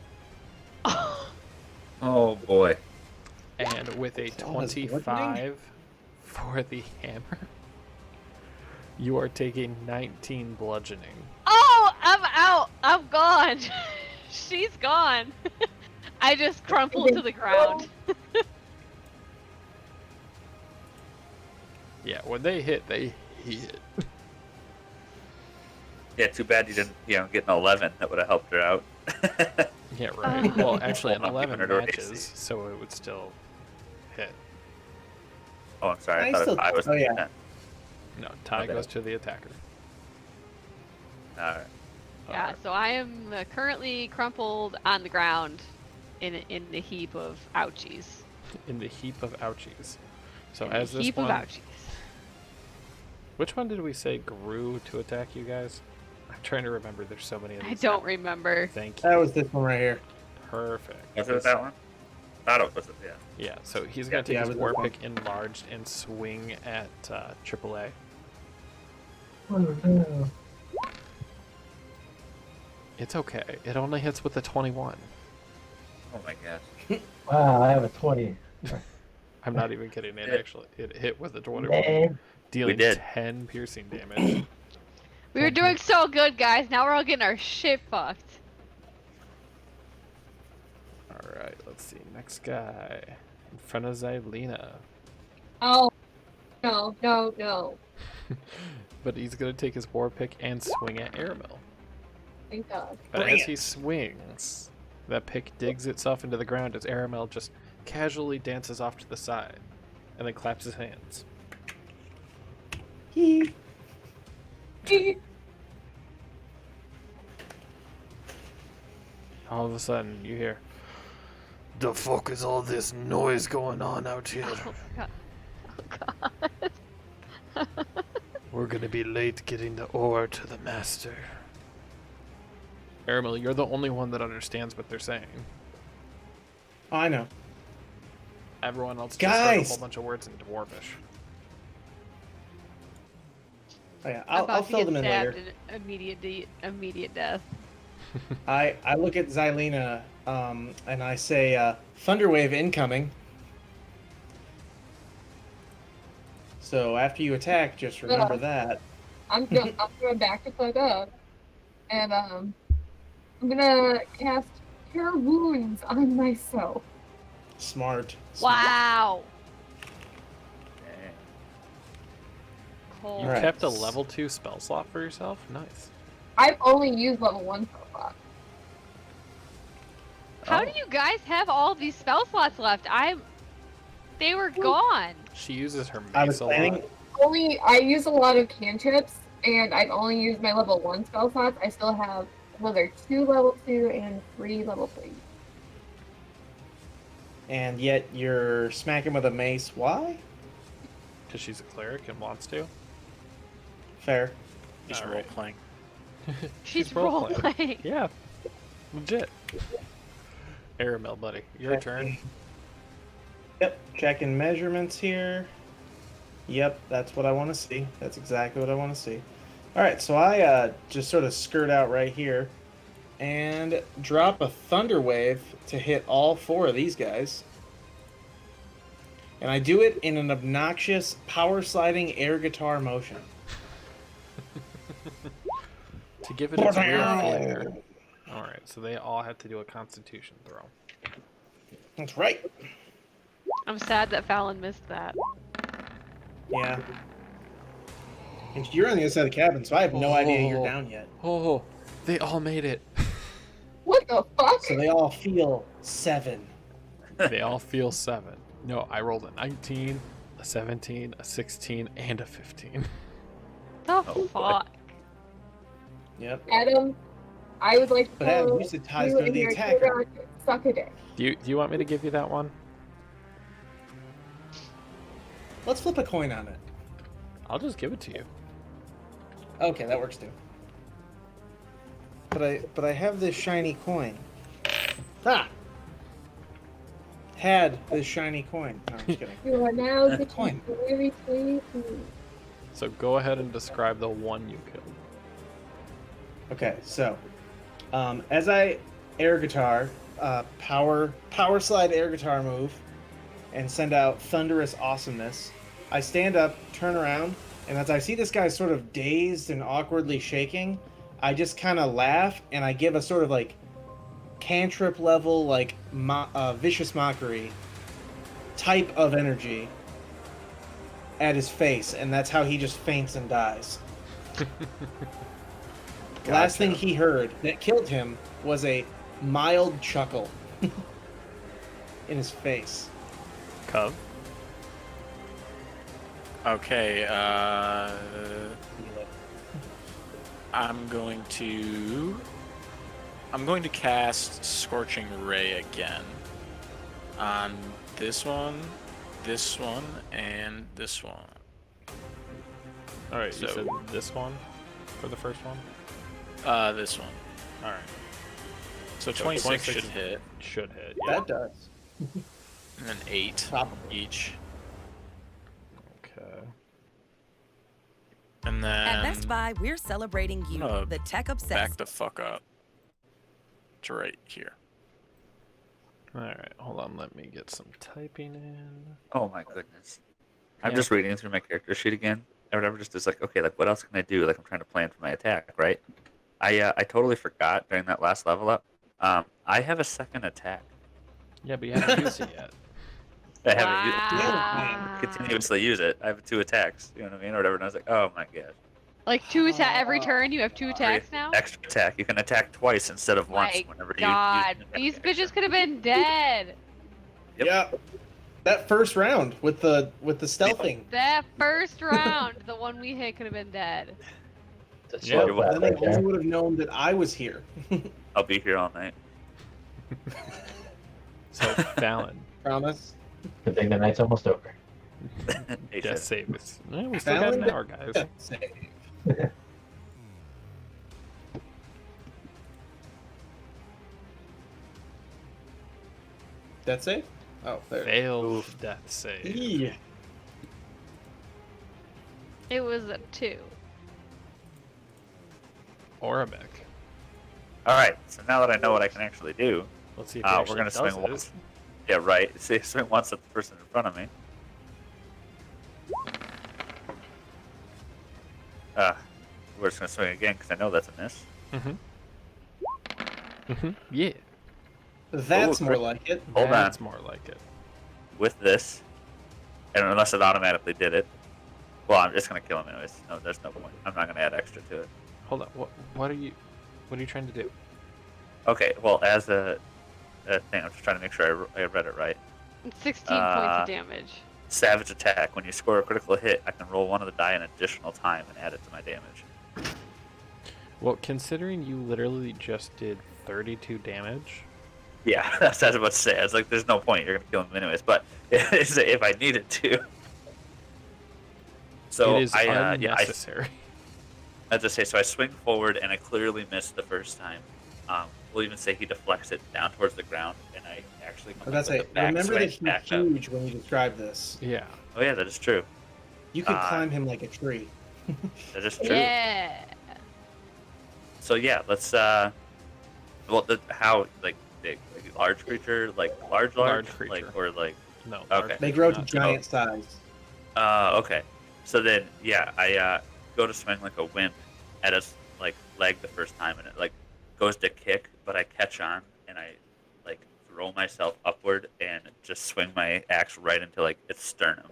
Oh boy. And with a Claw is bludgeoning? 25 for the hammer, you are taking 19 bludgeoning. Oh, I'm out. I'm gone. She's gone. I just crumpled to the ground. Yeah, when they hit, they hit. Yeah, too bad you didn't, get an 11. That would have helped her out. Yeah, right. Well, actually, an Well, not 11 given her matches, AC. so it would still hit. Oh, I'm sorry. I I thought still- I was. oh, yeah. No, tie Okay. goes to the attacker. All right. Yeah, so I am currently crumpled on the ground in the heap of ouchies. In the heap of ouchies. So In as the this heap one, of ouchies. which one did we say grew to attack you guys? I'm trying to remember. There's so many of these. I don't remember. Thank you. That was this one right here. Perfect. Was it that one? Thought it was it. Yeah. Yeah, so he's gonna take Yeah, it his was war this one. pick enlarged and swing at AAA. Oh no. It's okay. It only hits with a 21. Oh my gosh. Wow, I have a 20. I'm not even kidding. It Yeah. actually hit with a 21, Man. dealing did. 10 piercing damage. We were doing so good, guys. Now we're all getting our shit fucked. All right, let's see. Next guy in front of Xylena. Oh. No. But he's gonna take his war pick and swing at Airmill. Thank God. But Bring as it. he swings, that pick digs itself into the ground as Aramel just casually dances off to the side and then claps his hands. All of a sudden, you hear, "The fuck is all this noise going on out here? Oh god. We're gonna be late getting the ore to the master." Aramel, you're the only one that understands what they're saying. Oh, I know. Everyone else just heard a Guys! whole bunch of words in Dwarvish. Oh, yeah. I'm I'll about to fill get them in stabbed later. in immediate death. I look at Xylena and I say, Thunderwave incoming. So after you attack, just remember that. I'm going back to fuck up. And I'm gonna cast Cure Wounds on myself. Smart. Wow. Dang. Cool. You Alright. kept a level 2 spell slot for yourself? Nice. I've only used level 1 spell slot. How Oh. do you guys have all these spell slots left? They were gone. She uses her I was mace a planning. lot. I use a lot of cantrips, and I've only used my level 1 spell slots. I still have another 2 level 2 and 3 level 3. And yet you're smacking with a mace. Why? Because she's a cleric and wants to. Fair. Just All role right. playing. She's role-playing. role-playing. Yeah, legit. Aramel, buddy, your turn. Yep, checking measurements here. Yep, that's what I want to see. That's exactly what I want to see. All right, so I just sort of skirt out right here and drop a thunder wave to hit all 4 of these guys. And I do it in an obnoxious power sliding air guitar motion. To give it its real flavor. All right, so they all have to do a Constitution throw. That's right. I'm sad that Fallon missed that. Yeah. And you're on the other side of the cabin, so I have no idea you're down yet. Oh, they all made it. What the fuck? So they all feel 7. They all feel 7. No, I rolled a 19, a 17, a 16, and a 15. The boy. fuck? Yep. Adam, I would like to But Adam, tell you said ties you go to and the your attacker. Turok suck a dick. Do you want me to give you that one? Let's flip a coin on it. I'll just give it to you. Okay, that works too. But I have this shiny coin. Ah! Had this shiny coin. No, I'm just kidding. You are now the Coin. very pleased. So go ahead and describe the one you killed. Okay, so as I air guitar, power slide air guitar move, and send out thunderous awesomeness, I stand up, turn around, and as I see this guy sort of dazed and awkwardly shaking, I just kind of laugh and I give a sort of like cantrip level, like vicious mockery type of energy at his face, and that's how he just faints and dies. Last thing he heard that killed him was a mild chuckle in his face. Cub? Okay, I'm going to cast Scorching Ray again on this one, and this one. All right, you So- said this one for the first one? This one. All right. So So 26 26 should hit, Should hit, yeah. That does. and then 8 Probably. each. Okay. And then At Best Buy, we're celebrating you, Oh, the tech back obsessed. the fuck up. It's right here. All right, hold on. Let me get some typing in. Oh my goodness. I'm Yeah. just reading through my character sheet again. Or whatever, just is like, okay, like what else can I do? Like I'm trying to plan for my attack, right? I totally forgot during that last level up. I have a second attack. Yeah, but you haven't used it yet. I haven't Wow. continuously use it. I have 2 attacks, you know what I mean, or whatever. And I was like, oh my gosh. Like 2 attack every turn. You have 2 attacks now. Extra attack. You can attack twice instead of once My whenever God, you these bitches could have been dead. Yep. Yeah. That first round with the stealthing. That first round, the one we hit could have been dead. It's a Yeah, slow well, clap Then they right there. only would have known that I was here. I'll be here all night. So, Fallon, Promise. Good thing the night's almost over. Hey, death shit. save is. We still got Fallon, an hour, guys. Death save. Death save? Oh, there. Failed death save. Yeah. It was a 2. Orabec. All right. So now that I know what I can actually do, Let's see if we're gonna gonna swing once. Yeah, right. See, swing once at the person in front of me. We're just gonna swing again because I know that's a miss. Yeah. That's Ooh, more great. like it. Hold on. That's more like it. With this, and unless it automatically did it, well, I'm just gonna kill him anyways. No, there's no point. I'm not gonna add extra to it. Hold on. What are you trying to do? Okay, well, as a thing, I'm just trying to make sure I read it right. 16 points of damage. Savage attack. When you score a critical hit, I can roll one of the die an additional time and add it to my damage. Well, considering you literally just did 32 damage. Yeah, that's what I was about to say. I was like, there's no point. You're going to kill him anyways. But if I needed to. So It is unnecessary. I just say, so I swing forward and I clearly missed the first time. We'll even say he deflects it down towards the ground, and I actually come up with a back remember swing that he's back up. huge when you describe this. Yeah. Oh yeah, that is true. You could climb him like a tree. That is true. Yeah. So yeah, let's how like big, like large creature, like large creature, like or like No. Okay. They grow to not- giant size. okay. So then yeah, I go to swing like a wimp at his like leg the first time, and it like goes to kick, but I catch on and I like throw myself upward and just swing my axe right into like its sternum,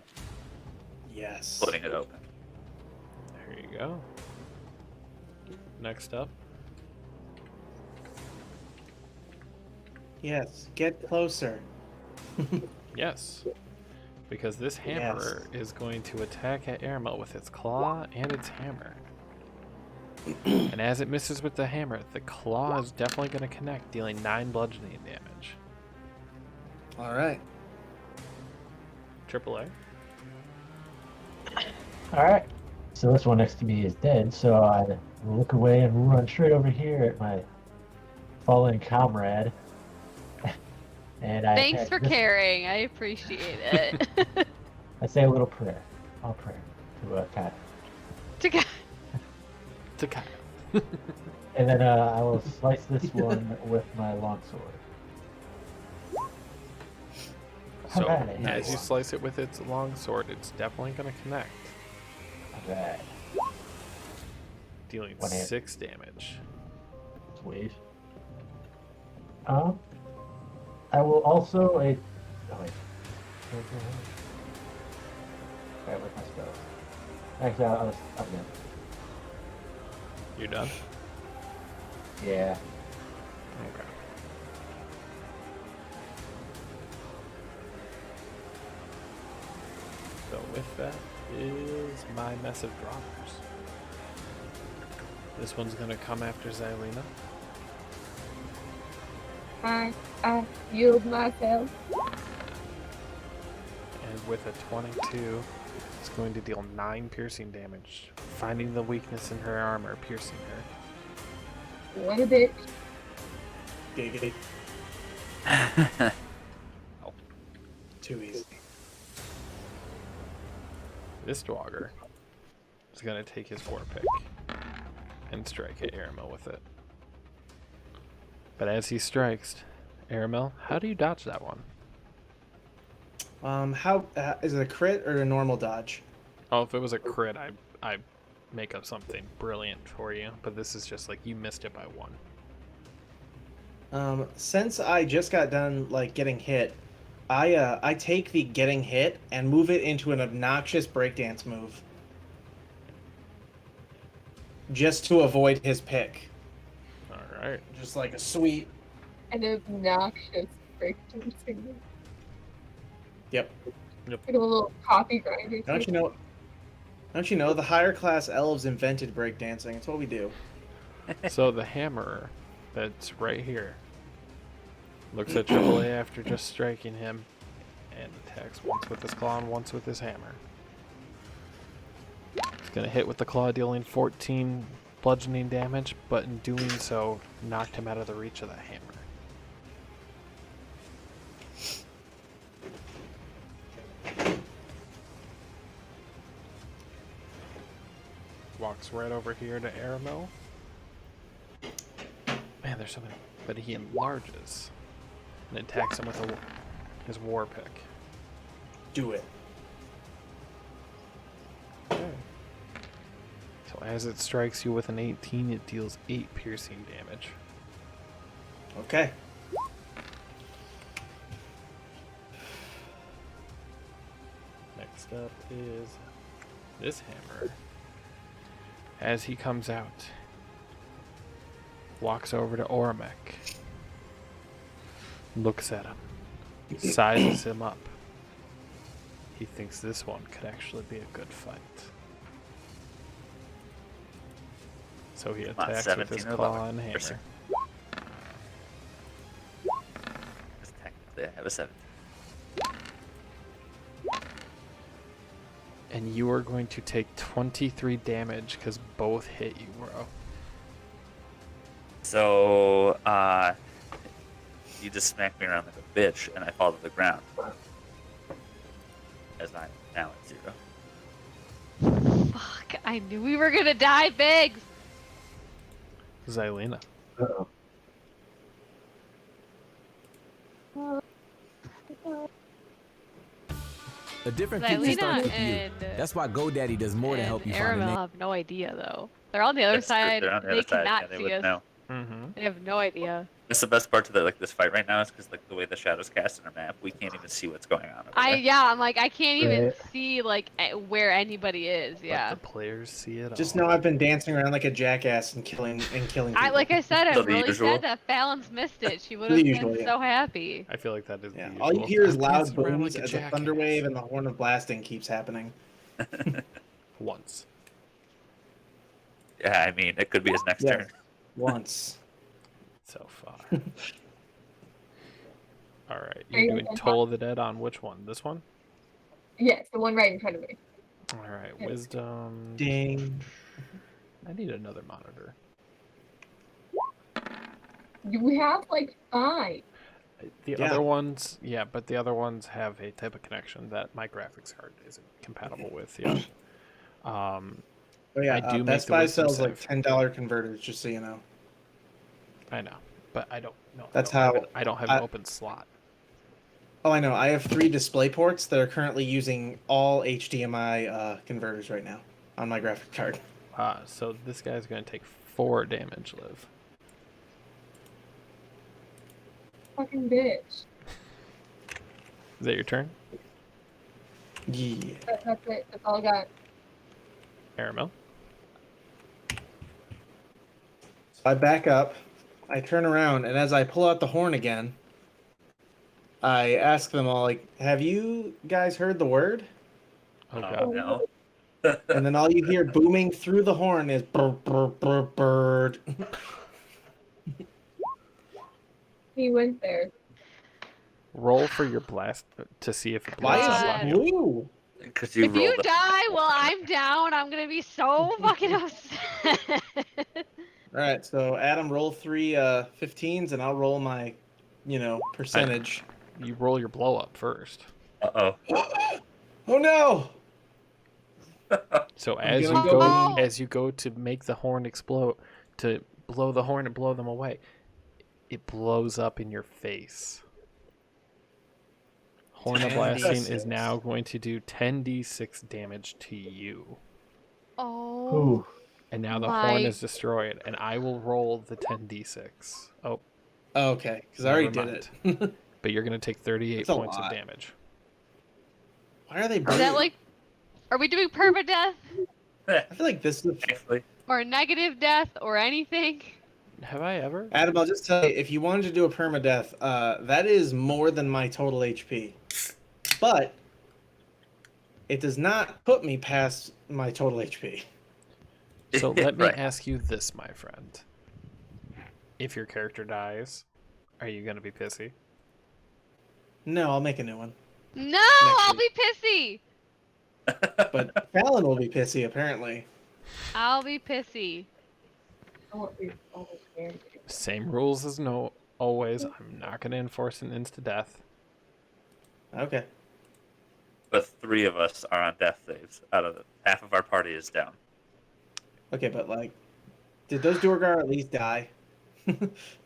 Yes. splitting it open. There you go. Next up. Yes. Get closer. Yes. Because this hammer is going to attack at Aramel with its claw and its hammer. And as it misses with the hammer, the claw is definitely going to connect, dealing 9 bludgeoning damage. All right. AAA. All right. So this one next to me is dead. So I look away and run straight over here at my fallen comrade. And I Thanks attack for this- caring. I appreciate it. I say a little prayer. I'll pray to Kat. To God. To Kyle. And then I will slice this one with my longsword. So Alright. as you slice it with its long sword, it's definitely going to connect, Alright. dealing One hit. 6 damage. Sweet. I will also oh wait. Alright, with my spells. Actually, I'm done. You're done? Yeah. Okay. So with that is my mess of droppers. This one's going to come after Xylena. I yield myself. And with a 22, it's going to deal 9 piercing damage, finding the weakness in her armor, piercing her. What a bitch. Giggity. Too easy. This Dwagger is going to take his war pick and strike at Aramel with it. But as he strikes, Aramel, how do you dodge that one? How is it a crit or a normal dodge? Oh, if it was a crit, I make up something brilliant for you. But this is just like you missed it by 1. Since I just got done like getting hit, I take the getting hit and move it into an obnoxious breakdance move, just to avoid his pick. All right. Just like a sweet. An obnoxious breakdancing. Yep. Like a little coffee grinder. Don't you know? Don't you know the higher class elves invented breakdancing? It's what we do. So the hammerer that's right here looks at AAA after just striking him and attacks once with his claw and once with his hammer. He's going to hit with the claw, dealing 14 bludgeoning damage, but in doing so, knocked him out of the reach of the hammer. Walks right over here to Aramel. Man, there's so many. But he enlarges and attacks him with his war pick. Do it. Okay. So as it strikes you with an 18, it deals 8 piercing damage. Okay. Next up is this hammer. As he comes out, walks over to Ormek, looks at him, sizes him up. He thinks this one could actually be a good fight. So he attacks with his 17 or claw 11. and hammer. Because technically I have a 7. And you are going to take 23 damage because both hit you, bro. So, you just smacked me around like a bitch, and I fall to the ground. As I'm now at 0. Fuck, I knew we were gonna die, Biggs! Xylena. Uh-oh. A different future Xylena starts with you. and That's why GoDaddy does more to help you find a Aramel name. have no idea, though. They're on the other That's true, side. they're on the They other side, cannot yeah, they see would us. know. Mm-hmm. They have no idea. That's the best part to this fight right now is because the way the shadows cast in our map, we can't even see what's going on. Over there. I'm like, I can't even Right. see like where anybody is. Yeah. But the players see it Just all. know I've been dancing around like a jackass and killing people. Like I said, So I'm the really usual? sad that Fallon's missed it. She would The have been usual, yeah. so happy. I feel like that is Yeah, the all you usual. hear is I'm loud dancing around booms like a as a jackass. thunder wave and the horn of blasting keeps happening. Once. Yeah, I mean, it could be his next Yes. turn. Once. So far. Alright, Are you're you doing gonna Toll of the Dead on which one? This one? Yes, the one right in front of me. Alright, Yes. Wisdom. Ding. I need another monitor. We have like 5. The Yeah. other ones, yeah, but the other ones have a type of connection that my graphics card isn't compatible with. Yeah. Oh yeah, I do make Best the Buy wisdom sells like save. $10 converters, just so you know. I know, but I don't know. That's I don't have how an open slot. Oh, I know. I have 3 display ports that are currently using all HDMI converters right now on my graphic card. So this guy's going to take 4 damage, Liv. Fucking bitch. Is that your turn? Yeah. That's it. That's all I got. Aramel? So I back up, I turn around, and as I pull out the horn again, I ask them all, like, have you guys heard the word? Oh, Oh, God. no. And then all you hear booming through the horn is bird, bird, bird, bird. He went there. Roll for your blast to see if it blows Why up is on it you. blue? Because you If you rolled a die while I'm down, I'm gonna be so fucking upset. All right, so Adam, roll 3 15s, and I'll roll my, percentage. You roll your blow up first. Uh-oh. Oh no! So as you gonna go go- as you go to make the horn explode, to blow the horn and blow them away, it blows up in your face. Horn of Blasting is now going to do 10d6 damage to you. Oh. Ooh. And now the My- horn is destroyed, and I will roll the 10d6. Oh, Okay, because I already Never did it. but you're going to take 38 That's a points of lot. damage. Why are they blue? Is that like, are we doing permadeath I feel like this is... Actually, or negative death or anything? Have I ever? Adam, I'll just tell you, if you wanted to do a permadeath, that is more than my total HP. But it does not put me past my total HP. So let me Right. ask you this, my friend. If your character dies, are you going to be pissy? No, I'll make a new one. No, I'll be pissy. But Fallon will be pissy, apparently. I'll be pissy. I want to be all scared. Same rules as no always. I'm not going to enforce an insta-death. Okay. but 3 of us are on death saves. Out of half of our party is down. Okay, but did those Durgar at least die?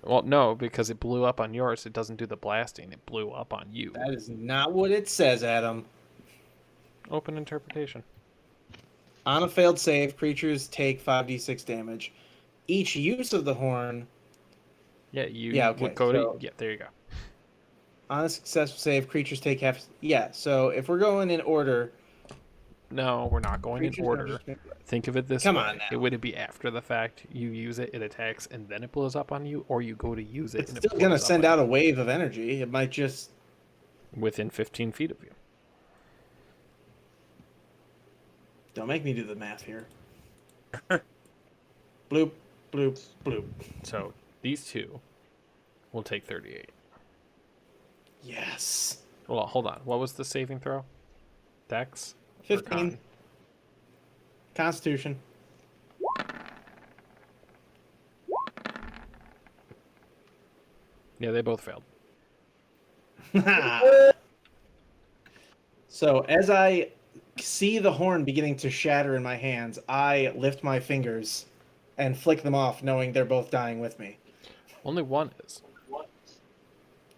Well, no, because it blew up on yours. It doesn't do the blasting. It blew up on you. That is not what it says, Adam. Open interpretation. On a failed save, creatures take 5d6 damage. Each use of the horn. Yeah, you Yeah, okay, would go so- to... Yeah, there you go. On a successful save, creatures take half. Yeah, so if we're going in order, No, we're not going in Creatures order. don't just- Think of it this Come way. on now. It would be after the fact. You use it, it attacks, and then it blows up on you, or you go to use it It's and still it gonna blows up send on out a wave of energy. It might just. you within 15 feet of you. Don't make me do the math here. Bloop, bloop, bloop. So these two will take 38. Yes. Well, hold on. What was the saving throw? Dex? Or 15. con? Constitution. Yeah, they both failed. So as I see the horn beginning to shatter in my hands, I lift my fingers and flick them off, knowing they're both dying with me. Only one is.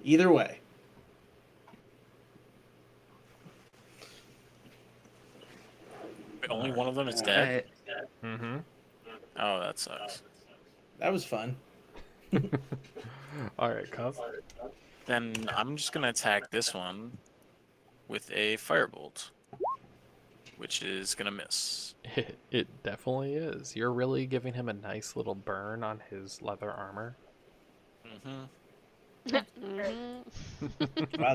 Either way. Only one of them is dead? Mm-hmm. Oh, that sucks. That was fun. All right, Cuz. Then I'm just going to attack this one with a firebolt, which is going to miss. It definitely is. You're really giving him a nice little burn on his leather armor. Mm-hmm. Wow,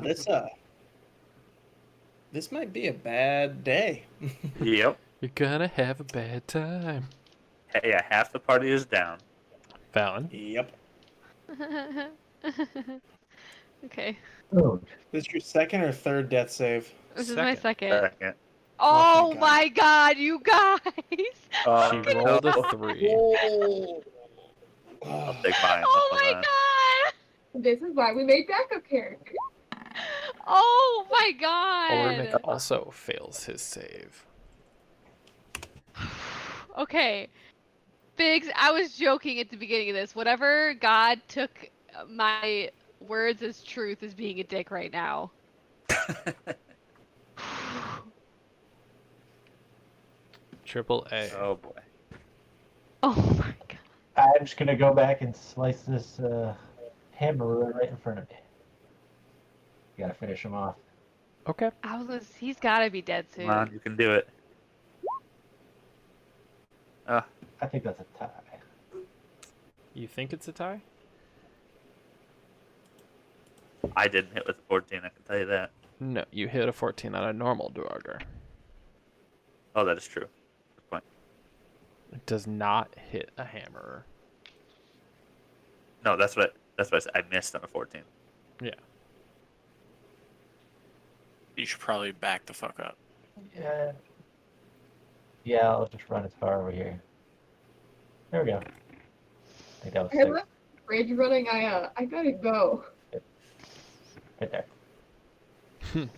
this might be a bad day. Yep. You're gonna have a bad time. Yeah, half the party is down. Fallon. Yep. Okay. Oh, This is your second or third death save? This is my second. Second. Oh thank God. my god, you guys! She rolled a 3. I'll take mine. Oh Hold my on. god! This is why we made backup characters. Oh my god! Ormic also fails his save. Okay. Biggs, I was joking at the beginning of this. Whatever God took my words as truth is being a dick right now. Triple A. Oh boy. Oh my god. I'm just gonna go back and slice this hammer right in front of me. Gotta finish him off. Okay. He's gotta be dead soon. Come on, you can do it. I think that's a tie. You think it's a tie? I didn't hit with 14, I can tell you that. No, you hit a 14 on a normal Duergar. Oh, that is true. Good point. It does not hit a hammerer. No, that's what I said. I missed on a 14. Yeah. You should probably back the fuck up. Yeah. Yeah, I'll just run as far over here. There we go. I think that was I 6. left bridge running. I gotta go. Right there.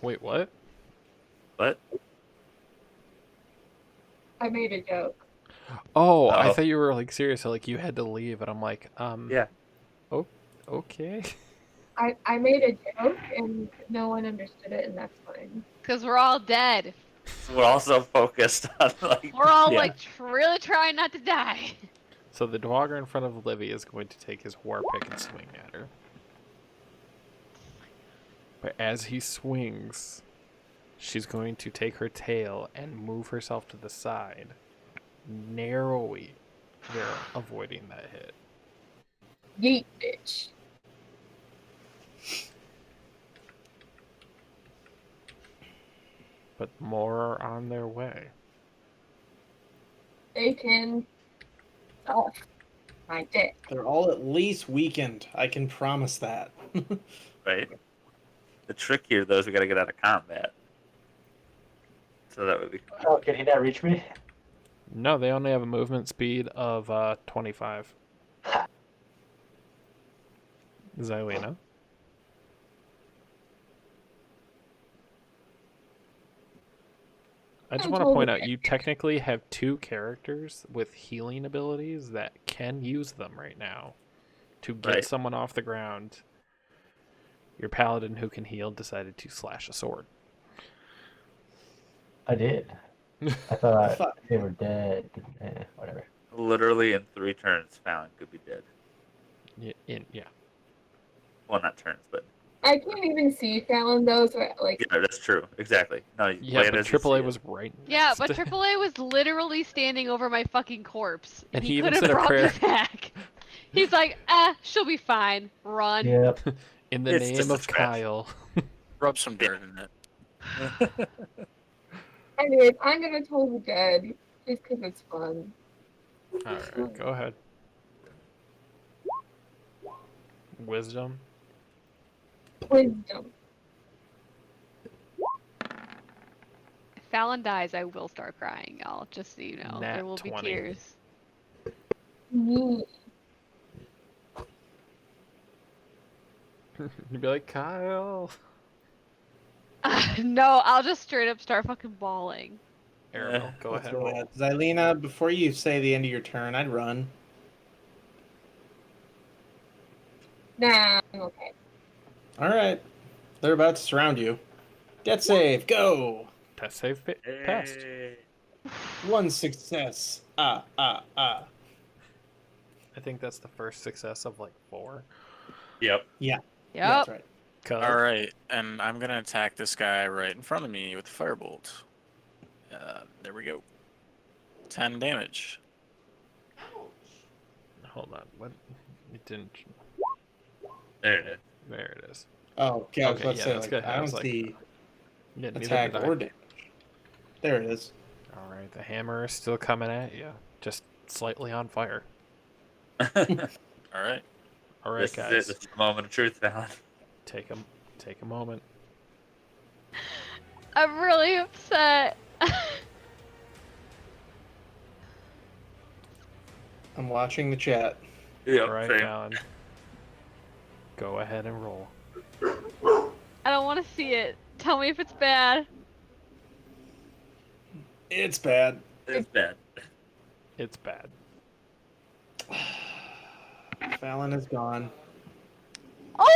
Wait, what? What? I made a joke. Oh, I Uh-oh. thought you were like serious. Like you had to leave, and I'm like, Yeah. Oh, okay. I made a joke and no one understood it, and that's fine. Because we're all dead. We're also focused on like. We're all Yeah. like really trying not to die. So the Duergar in front of Livy is going to take his war pick and swing at her. But as he swings, she's going to take her tail and move herself to the side, narrowly there, avoiding that hit. Yeet, bitch. But more are on their way. They can suck my dick. They're all at least weakened. I can promise that. Right. The trick here, though, is we got to get out of combat. So that would be. Oh, can he not reach me? No, they only have a movement speed of 25. Xylena. I just I'm want to totally point out okay. you technically have 2 characters with healing abilities that can use them right now to get Right. someone off the ground. Your paladin who can heal decided to slash a sword. I did. I thought Fuck. they were dead. Whatever. Literally in 3 turns, Fallon could be dead. Yeah. Well, not turns, but I can't even see Fallon though, so like. Yeah, that's true. Exactly. No, Yeah, play it but as you see AAA it. was right. Yeah, next but to- AAA was literally standing over my fucking corpse. And he He even could said have a brought prayer. me back. He's like, she'll be fine. Run. Yep. In the It's name just a of trap. Kyle. Rub some dirt in it. Anyways, I'm gonna toll the dead just because it's fun. Alright, go ahead. Wisdom. Wisdom. If Fallon dies, I will start crying, y'all. Just so you know, Nat there will 20. be tears. Me. You'd be like, Kyle. No, I'll just straight up start fucking bawling. Aramil, go Let's ahead. go Roll. ahead. Xylena, before you say the end of your turn, I'd run. Nah, I'm okay. All right. They're about to surround you. Death save, go! Test save passed. Hey. One success. I think that's the first success of like 4. Yep. Yeah, Yep. that's right. Cut. All right, and I'm gonna attack this guy right in front of me with a firebolt. There we go. 10 damage. Hold on. What? It didn't. There it is. There it is. Oh, okay, I was Okay, about to yeah, say, that's like, good. I I don't was like, see Yeah, neither attack did I. or damage. There it is. All right, the hammer is still coming at you, just slightly on fire. All right. All right, This guys, is it. This is the moment of truth, Fallon. take a moment. I'm really upset. I'm watching the chat. Yep. All right, same. Fallon. Go ahead and roll. I don't want to see it. Tell me if it's bad. It's bad. It's bad. It's bad. Fallon is gone. Oh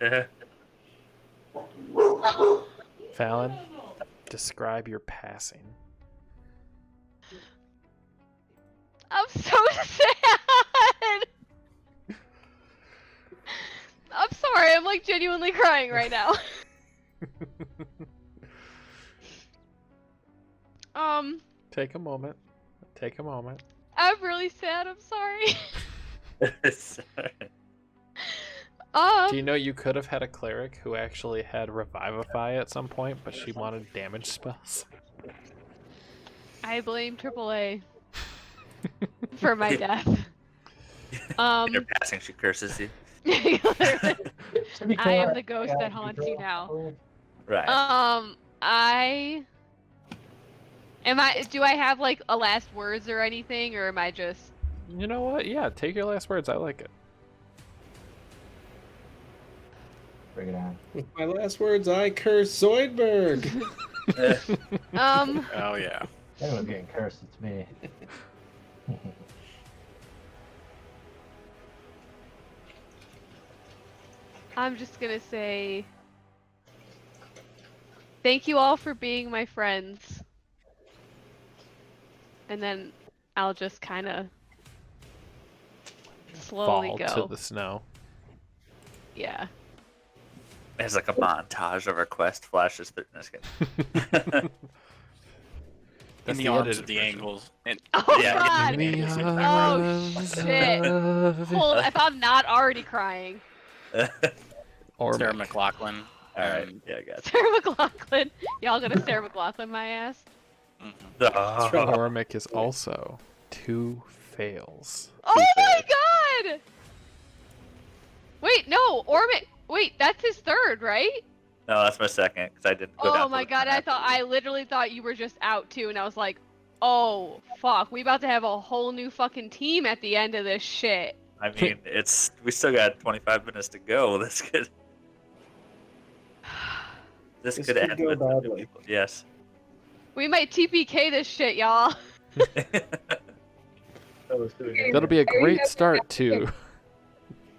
Yeah. my god! Fallon, describe your passing. I'm so sad. I'm sorry. I'm like genuinely crying right now. Take a moment. Take a moment. I'm really sad. I'm sorry. Sorry. Do you know you could have had a cleric who actually had Revivify at some point, but she wanted damage spells? I blame AAA for my death. In your passing, she curses you. To be I fair, am the ghost yeah, that haunts you now. Right. Do I have like a last words or anything, or am I just? You know what? Yeah, take your last words. I like it. Bring it on. With my last words, I curse Zoidberg. Oh yeah. If anyone's getting cursed, it's me. I'm just gonna say thank you all for being my friends. And then I'll just kind of slowly Fall go. to the snow. Yeah. There's like a montage of our quest flashes through. No, just kidding. In That's the the arms edited of the version. angles. And Oh Yeah, god! In the Oh arms shit! of- Hold, if I'm not already crying. Or Sarah Mick. McLaughlin. All right. Yeah, I got it. Sarah McLaughlin. Y'all gonna Sarah McLaughlin my ass? Oh, Ormic is also 2 fails. Oh my god! Wait, no, Ormic. Wait, that's his third, right? no, that's my second because I didn't go down. Oh my god, I literally thought you were just out too, and I was like, oh fuck, we about to have a whole new fucking team at the end of this shit. I mean, we still got 25 minutes to go. This could This could could end go with the new badly. people. Yes. We might TPK this shit, y'all. That'll be a great start to,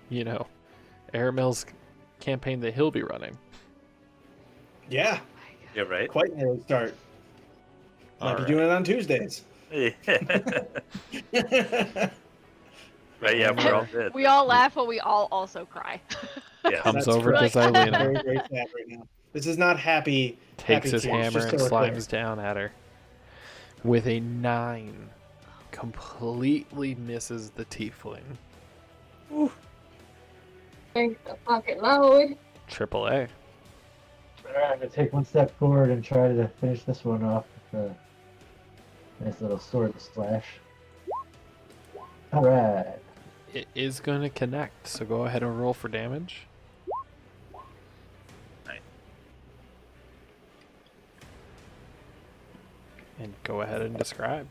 you know, Aramil's campaign that he'll be running. Yeah, You're right. quite an early start. Might All be right. doing it on Tuesdays. Right, yeah, we're all dead. We all laugh, but we all also cry. Yes. Comes That's over to correct. Xylena, Very, very sad right now. This is not happy. takes happy his tears, hammer just and so we're clear. slimes down at her. With a 9, completely misses the tiefling. Make the pocket load. Triple A. Alright, I'm gonna take one step forward and try to finish this one off with a nice little sword slash. Alright. It is going to connect, so go ahead and roll for damage. Nice. And go ahead and describe.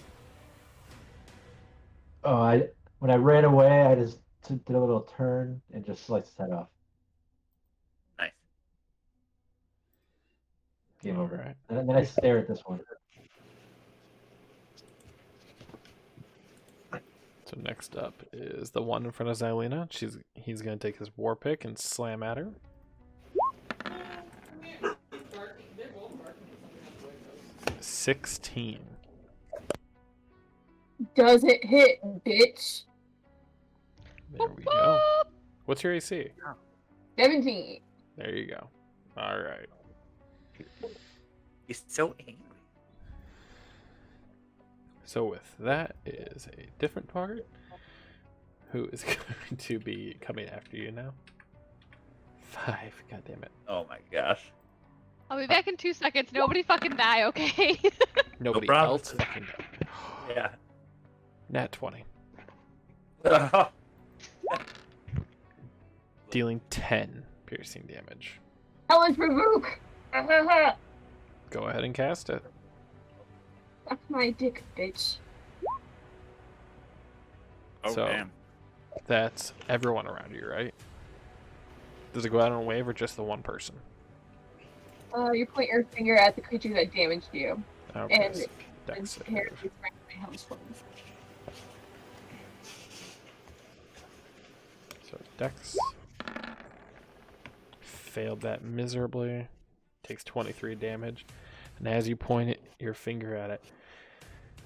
Oh, when I ran away, I just did a little turn and just sliced his head off. Nice. Game over. Alright. And then I stare at this one. So next up is the one in front of Xylena. He's going to take his war pick and slam at her. $16. Does it hit, bitch? There we go. What's your AC? 17. There you go. All right. He's so angry. So with that is a different target who is going to be coming after you now. 5. God damn it. Oh my gosh. I'll be back in 2 seconds. Nobody fucking die, okay? Nobody problem. else fucking died. Yeah. Nat 20. Dealing 10 piercing damage. Challenge provoke. Go ahead and cast it. Suck my dick, bitch. Oh, So- damn. That's everyone around you, right? Does it go out on a wave or just the one person? You point your finger at the creature that damaged you. Okay. And- so And Dex save. compare it to my health points. So Dex failed that miserably. Takes 23 damage. And as you point your finger at it,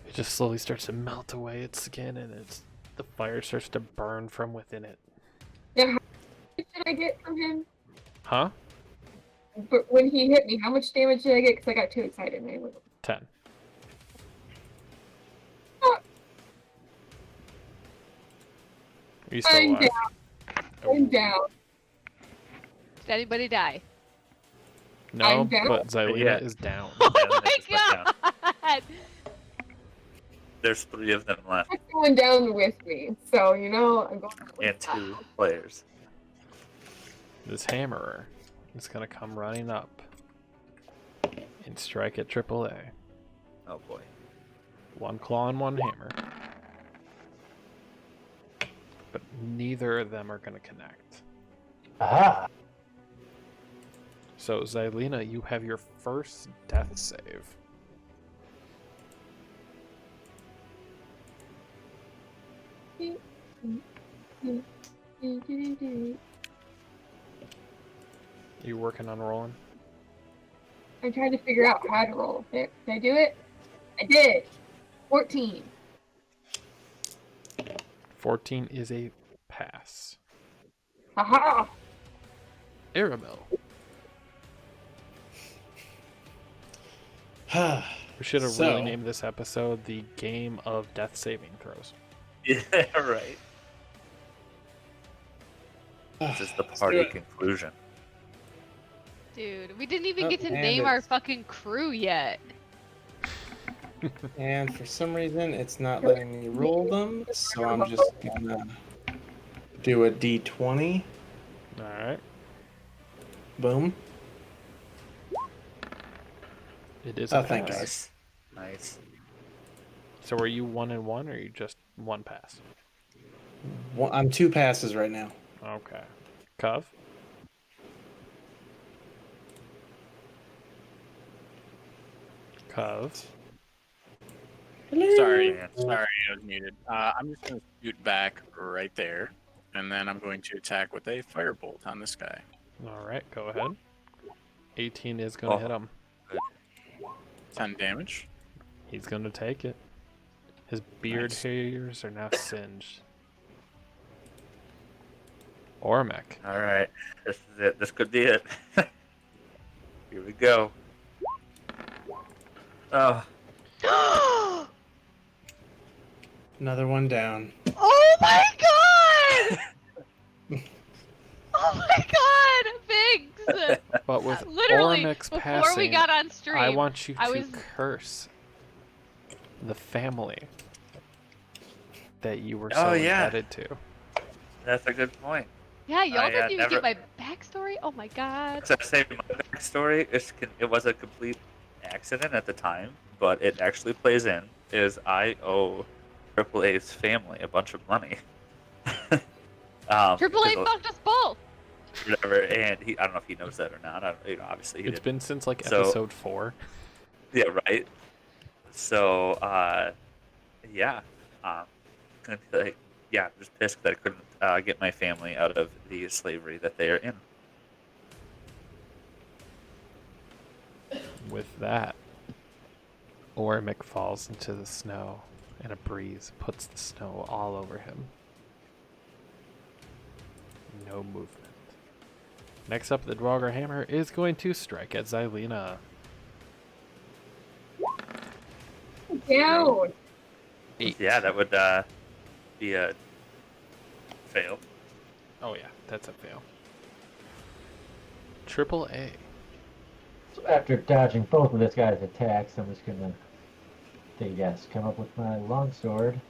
it just slowly starts to melt away its skin, and the fire starts to burn from within it. Now, how much did I get from him? Huh? But when he hit me, how much damage did I get? Because I got too excited. And I went, 10. Oh. Are you still I'm alive? I'm down. Did anybody die? No, I'm down. but Xylena Yeah. is down. Oh Yeah, my they just went down. god! There's 3 of them left, I'm going down with me. So, I'm going down with and 2 players. This hammerer is going to come running up and strike at AAA. Oh boy. 1 claw and 1 hammer. But neither of them are going to connect. Aha! So, Xylena, you have your first death save. You working on rolling? I'm trying to figure out how to roll. Did I do it? I did. 14. 14 is a pass. Haha! Arabelle. We should have really named this episode the Game of Death Saving Throws. Yeah, right. This is the party conclusion. Dude, we didn't even Oh, get to and name our it's- fucking crew yet. And for some reason, it's not letting me roll them, so I'm just gonna do a d20. Alright. Boom. It is Oh, a thank pass. God. Nice. So are you 1 and 1 or are you just 1 pass? Well, I'm 2 passes right now. Okay. Cov? Cov? Sorry, Man. sorry, I was muted. I'm just going to shoot back right there, and then I'm going to attack with a firebolt on this guy. Alright, go ahead. 18 is going to Oh. hit him. 10 damage. He's going to take it. His beard Nice. hairs are now singed. Ormic. All right, this is it. This could be it. Here we go. Oh, Another one down. Oh my god! Oh my god! Biggs! But with Literally, Ormic's before passing, we got on stream, I want you I to was... curse the family that you were Oh, so yeah. indebted to. that's a good point. Yeah, y'all didn't even never- get my backstory? Oh my god. So I say my backstory, it was a complete accident at the time, but it actually plays in. Is I owe AAA's family a bunch of money. AAA fucked us both! Whatever, and I don't know if he knows that or not. Obviously he It's didn't. been since like So- episode 4. Yeah, right. So, yeah, I'm just pissed that I couldn't get my family out of the slavery that they are in. With that, Ormic falls into the snow, and a breeze puts the snow all over him. No movement. Next up, the Draugr Hammer is going to strike at Xylena. Down. 8. Yeah, that would be a fail. Oh yeah, that's a fail. Triple A. So after dodging both of this guy's attacks, I'm just gonna take a guess. Come up with my longsword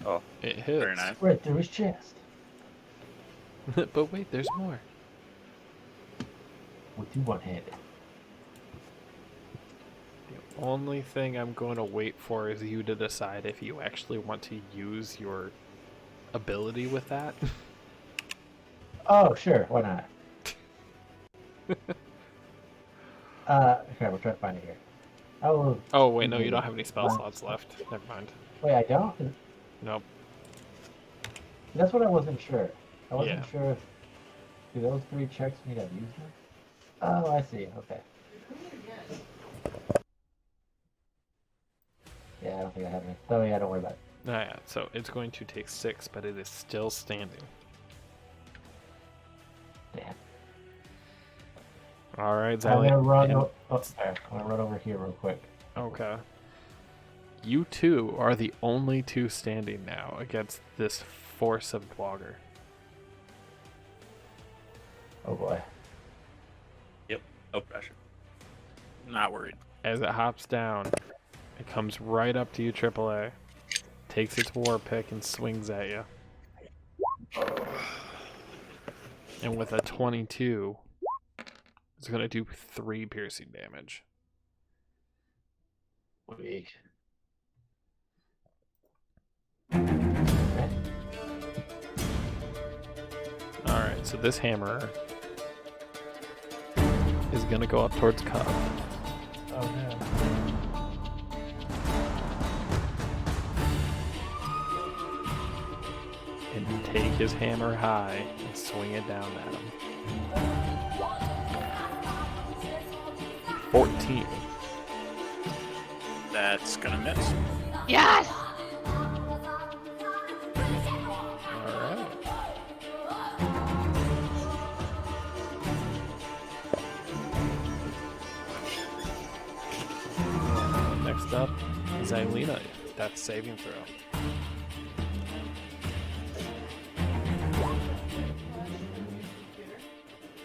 Oh, It hits. Very nice. right through his chest. But wait, there's more. With you one-handed. The only thing I'm going to wait for is you to decide if you actually want to use your ability with that. Oh, sure. Why not? Okay, we'll try to find it here. Oh, Oh, wait, no, you don't have any spell slots left. Never mind. wait, I don't? Nope. That's what I wasn't sure. I wasn't Yeah. sure if... Do those 3 checks mean I've used them? Oh, I see. Okay. Yeah, I don't think I have any. Oh, yeah, don't worry about it. Oh, yeah, so it's going to take 6, but it is still standing. Damn. Alright, I'm gonna run. and- Sorry. I'm gonna run over here real quick. Okay. You two are the only 2 standing now against this force of Draugr. Oh boy. no pressure. Not worried. As it hops down, it comes right up to you, AAA. Takes its war pick and swings at you. And with a 22, it's going to do 3 piercing damage. Weak. Alright, so this hammer is going to go up towards Cub. Oh no. And take his hammer high and swing it down at him. 14. That's gonna miss. Yes! Alright. Next up, Xylena. That's saving throw.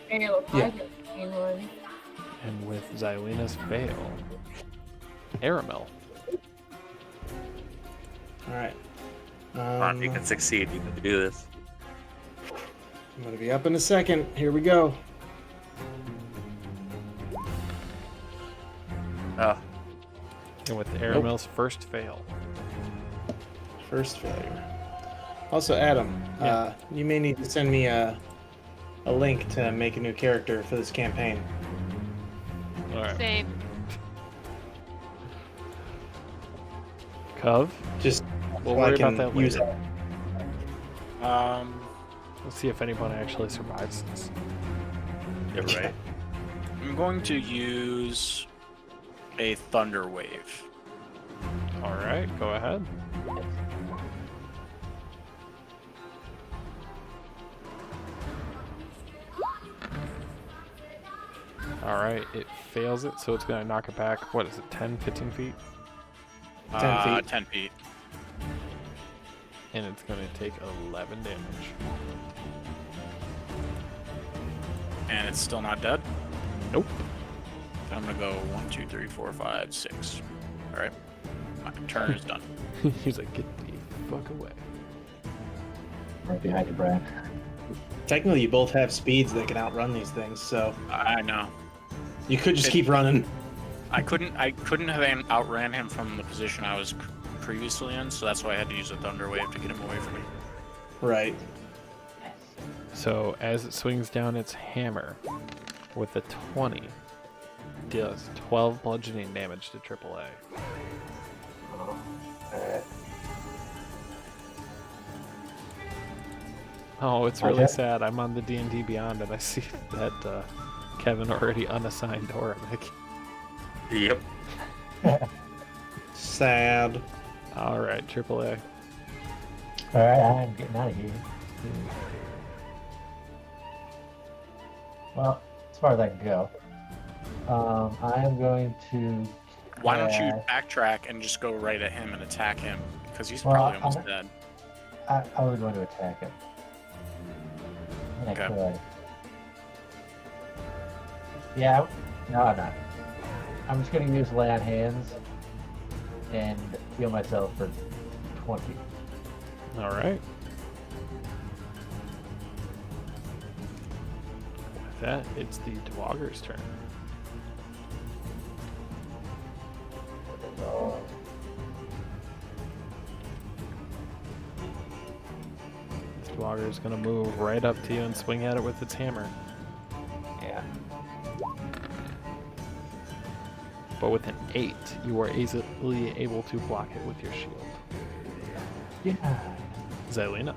Fail. Yeah. 1. And with Xylena's fail, Aramel. All right. Come on, you can succeed. You can do this. I'm gonna be up in a second. Here we go. Oh, And with Aramel's first fail. First failure. Also, Adam, Yeah. you may need to send me a link to make a new character for this campaign. Alright. Same. Cov, Just we'll so I worry about can that use later. it. Let's see if anyone actually survives this. you're right. I'm going to use a thunder wave. Alright, go ahead. Alright, it fails it, so it's going to knock it back. What is it, 10, 15 feet? 10 feet. 10 feet. And it's going to take 11 damage. And it's still not dead? Nope. Then I'm going to go 1, 2, 3, 4, 5, 6. Alright. My turn is done. He's like, get the fuck away. Right behind you, Brian. Technically, you both have speeds that can outrun these things, so I know. you could just keep running. I couldn't have outran him from the position I was previously in, so that's why I had to use a Thunder Wave to get him away from me. Right. So as it swings down its hammer with a 20, does 12 bludgeoning damage to AAA. Alright. Oh, it's really Okay. sad. I'm on the D&D Beyond, and I see that Kevin already unassigned Doramic. Yep. Sad. All right, AAA. Alright, I'm getting out of here. Well, as far as I can go, I am going to. Why don't you backtrack and just go right at him and attack him? Because he's Well, probably almost dead. I was going to attack him. And I Okay. could. Yeah, no, I'm not. I'm just going to use lay on hands and heal myself for 20. All right. With that, it's the Dwogger's turn. Dwogger's gonna move right up to you and swing at it with its hammer. Yeah. But with an 8, you are easily able to block it with your shield. Yeah. Xylena.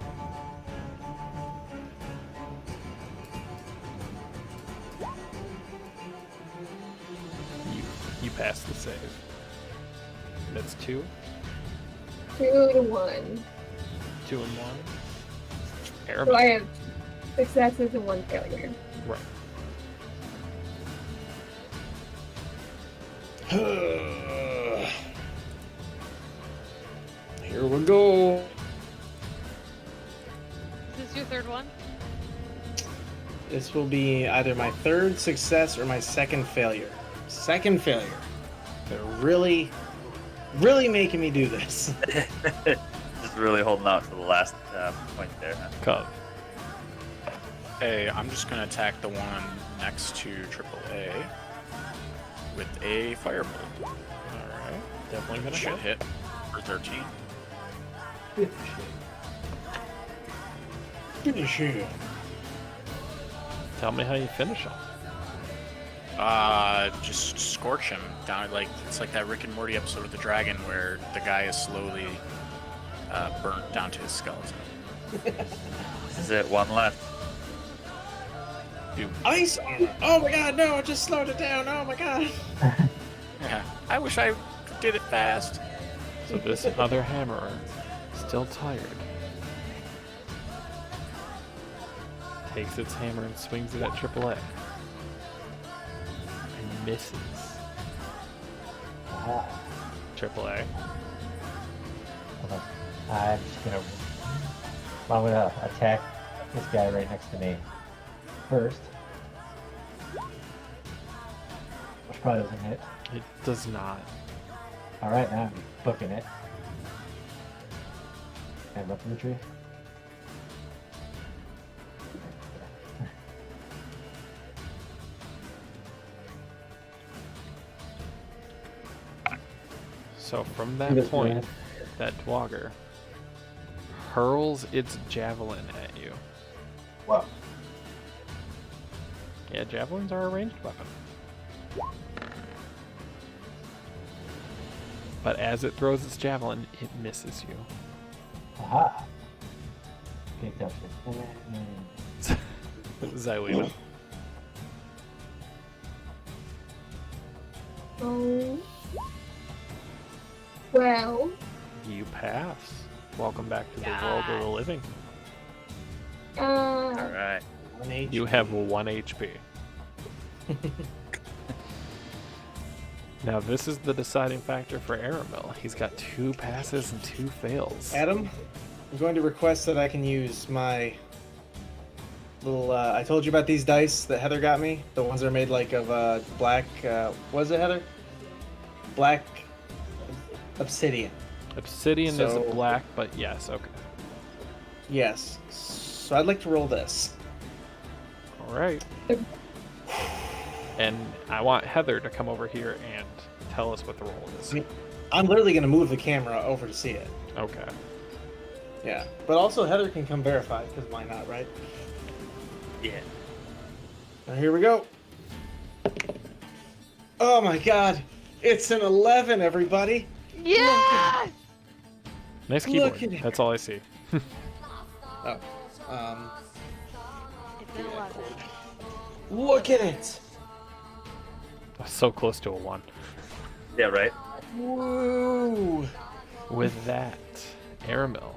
You passed the save. That's 2. 2 to 1. 2 and 1. So I Airman. have successes and 1 failure. Right. Here we go. Is this your third one? This will be either my third success or my second failure. Second failure. They're really making me do this. Just really holding out for the last point there. Huh? Cub. Hey, I'm just gonna attack the one next to AAA with a firebolt. Alright. Definitely gonna Should hit. hit for 13. Finish you. Tell me how you finish him. Just scorch him down. Like it's like that Rick and Morty episode with the dragon where the guy is slowly burnt down to his skeleton. This is it. One left. Ice armor. Oh my god, no, I just slowed it down. Oh my god. Yeah, I wish I did it fast. So this other hammerer, still tired, takes its hammer and swings it at AAA. And misses. Aha. AAA. Hold on. I'm gonna attack this guy right next to me first. Which probably doesn't hit. It does not. Alright, now I'm booking it. And up in the tree. So from See that this point, man? that Dwogger hurls its javelin at you. Whoa. Yeah, javelins are a ranged weapon. But as it throws its javelin, it misses you. Aha. Can't touch it. Xylena. Oh. Well. You pass. Welcome back to the world of the living. All right. One You have 1 HP. Now this is the deciding factor for Aramil. He's got 2 passes and 2 fails. Adam, I'm going to request that I can use my little. I told you about these dice that Heather got me. The ones that are made like of black. What is it, Heather? Black obsidian. Obsidian is a black, but yes, okay. Yes. So I'd like to roll this. All right. And I want Heather to come over here and tell us what the roll is. I'm literally going to move the camera over to see it. Okay. Yeah. But also Heather can come verify, because why not, right? Yeah. Now here we go. Oh my god. It's an 11, everybody. Yes! Nice Look keyboard. at it. That's all I see. Oh. It's an 11. Look at it. So close to a 1. Yeah, right. Woo. With that, Aramil,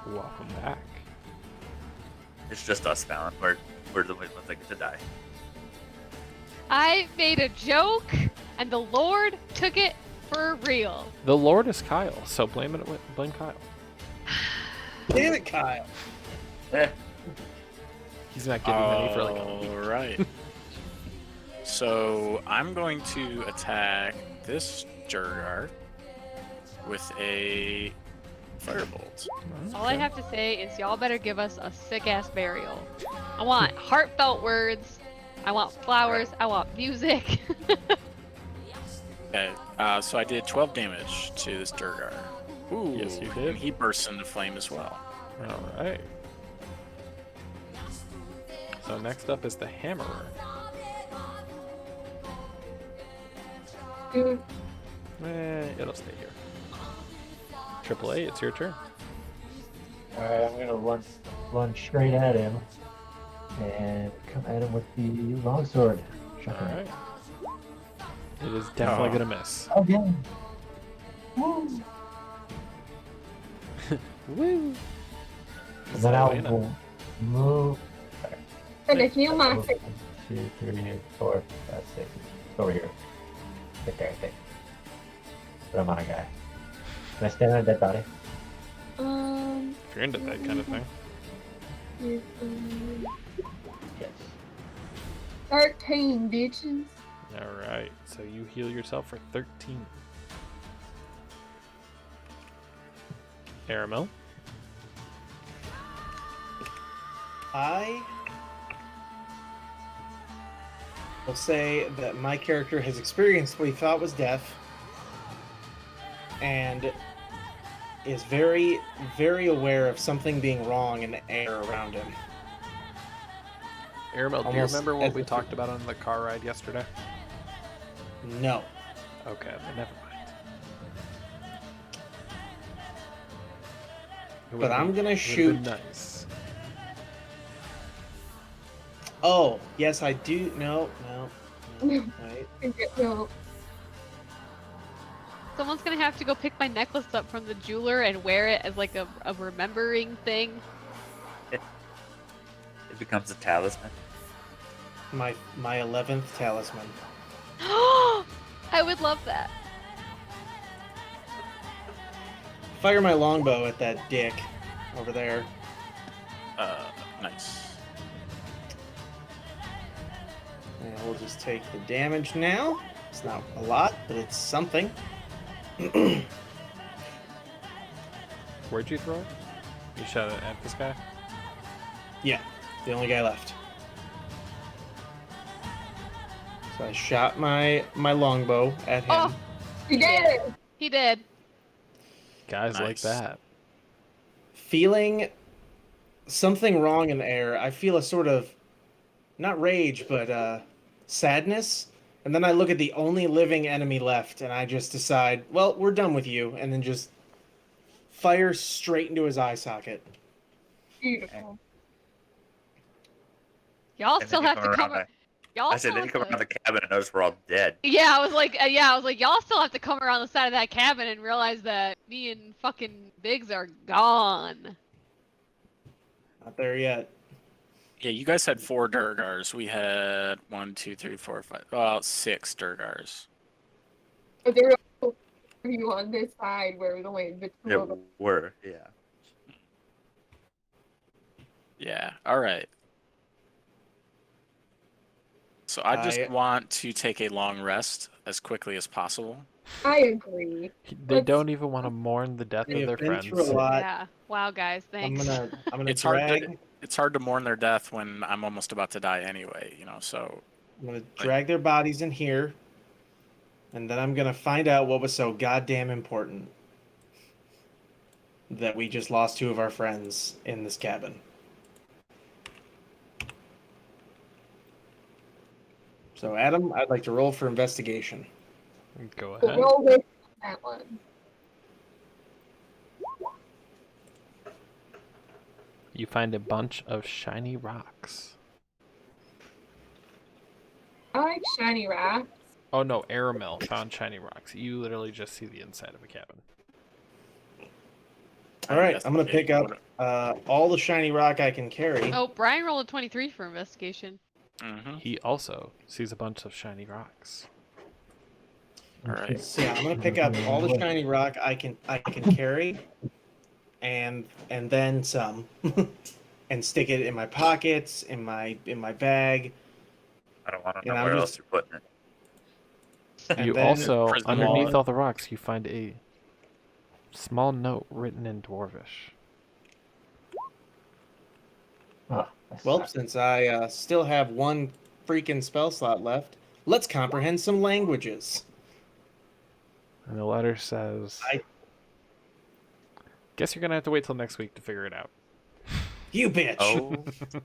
welcome back. It's just us, Fallon. We're the only ones that get to die. I made a joke, and the Lord took it for real. The Lord is Kyle, so blame Kyle. Damn it, Kyle. He's not getting any for like a All week. right. So I'm going to attack this Durgar with a firebolt. All I have to say is y'all better give us a sick-ass burial. I want heartfelt words. I want flowers. I want music. Okay, so I did 12 damage to this Durgar. Ooh, Yes, you did. And he bursts into flame as well. All right. So next up is the Hammerer. It'll stay here. AAA, it's your turn. Alright, I'm gonna run straight at him and come at him with the longsword. All right. It is definitely gonna miss. Again. Woo! Woo! And then I'll Selena. move. Gonna heal my 1, 2, 3, 4, 5, 6. It's over here. Right there, I think. But I'm on a guy. Can I stand on a dead body? If you're into that kind of thing. Yes. 13 bitches. All right. So you heal yourself for 13. Aramil. I will say that my character has experienced what he thought was death and is very, very aware of something being wrong in the air around him. Aramil, do you Almost remember what as we if- talked about on the car ride yesterday? No. Okay, then never mind. It But would've I'm been- gonna would've shoot. been nice. Oh, yes, I do. No. Right. No. Someone's gonna have to go pick my necklace up from the jeweler and wear it as like a remembering thing. It becomes a talisman. My 11th talisman. I would love that. Fire my longbow at that dick over there. Nice. And we'll just take the damage now. It's not a lot, but it's something. Where'd you throw it? You shot it at this guy? Yeah, the only guy left. So I shot my longbow at him. Oh, You did! he did. Guys like Nice. that. Feeling something wrong in the air, I feel a sort of, not rage, but sadness. And then I look at the only living enemy left, and I just decide, well, we're done with you, and then just fire straight into his eye socket. Beautiful. Y'all And still then you have to come come. around Y'all I said, still then you have come to- around the cabin and notice we're all dead. Yeah, I was like, y'all still have to come around the side of that cabin and realize that me and fucking Biggs are gone. Not there yet. Yeah, you guys had 4 Durgars. We had 1, 2, 3, 4, 5. Well, 6 Durgars. But there are you on this side where it was only the two There of us. were, yeah. Yeah. All right. So I just want to take a long rest as quickly as possible. I agree. They don't even want to mourn the death We of their have been friends. through a lot. Yeah. Wow, guys. Thanks. I'm gonna It's hard drag. to it's hard to mourn their death when I'm almost about to die anyway. So I'm gonna drag their bodies in here, and then I'm gonna find out what was so goddamn important that we just lost two of our friends in this cabin. So, Adam, I'd like to roll for investigation. Go But ahead. roll with that one. You find a bunch of shiny rocks. I like shiny rocks. Oh no, Aramel found shiny rocks. You literally just see the inside of a cabin. All right, I'm gonna pick up all the shiny rock I can carry. Oh, Brian rolled a 23 for investigation. Mm-hmm. He also sees a bunch of shiny rocks. All right. So yeah, I'm gonna pick up all the shiny rock I can carry, and then some, and stick it in my pockets, in my bag. I don't want to And know I'm where just- else you're putting it. And You then also, Prison underneath wall. all the rocks, you find a small note written in Dwarvish. Oh, that Well, sucks. since I still have one freaking spell slot left, let's comprehend some languages. And the letter says, guess you're going to have to wait till next week to figure it out. You bitch! Oh,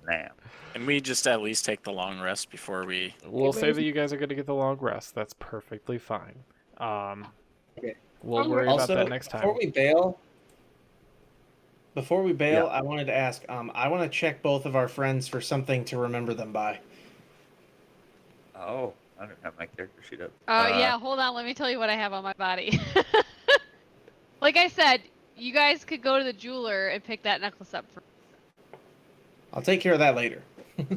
damn. Can we just at least take the long rest before we? We'll say that you guys are going to get the long rest. That's perfectly fine. Okay. We'll worry about Also, that next time. before we bail, Yeah. I wanted to ask. I want to check both of our friends for something to remember them by. Oh, I don't have my character sheet up. Yeah, hold on. Let me tell you what I have on my body. Like I said, you guys could go to the jeweler and pick that necklace up for I'll take care of that later.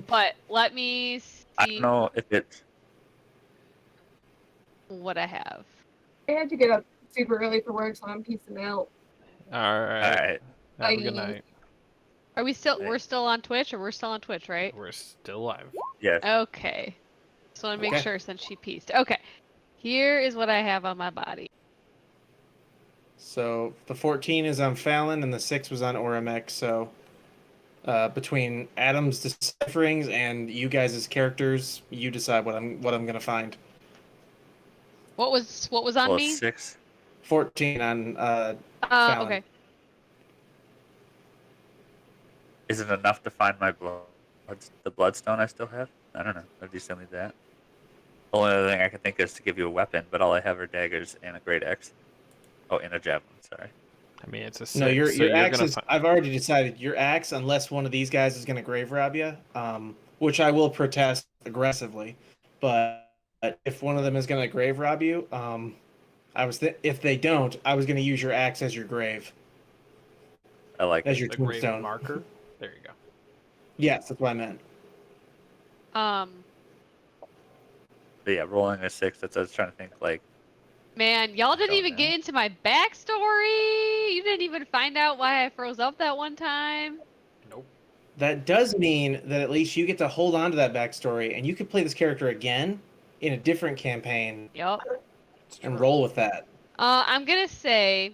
But let me see I don't know if it's. what I have. I had to get up super early for work, so I'm piecing out. All right. All right. Have a good Bye. night. Are we still? We're still on Twitch, or we're still on Twitch, right? We're still live. Yes. Okay. So I want to make Okay. sure since she pieced. Okay. Here is what I have on my body. So the 14 is on Fallon, and the 6 was on Oramek. So between Adam's decipherings and you guys' characters, you decide what I'm gonna find. What was on Well, me? 6. 14 on Fallon. Okay. Is it enough to find my the bloodstone I still have? I don't know. Would you send me that? The only other thing I can think is to give you a weapon, but all I have are daggers and a great axe. Oh, and a javelin. Sorry. I mean, it's a 6. No, your so you're axe gonna is. find... I've already decided your axe, unless one of these guys is going to grave rob you, which I will protest aggressively. But if one of them is going to grave rob you, if they don't, I was going to use your axe as your grave, I like as it. your the grave tombstone. marker. There you go. Yes, that's what I meant. But yeah, rolling a 6. That's I was trying to think like. Man, y'all didn't Don't even know. get into my backstory. You didn't even find out why I froze up that one time. Nope. That does mean that at least you get to hold on to that backstory, and you could play this character again in a different campaign Yep. and roll with that. I'm gonna say.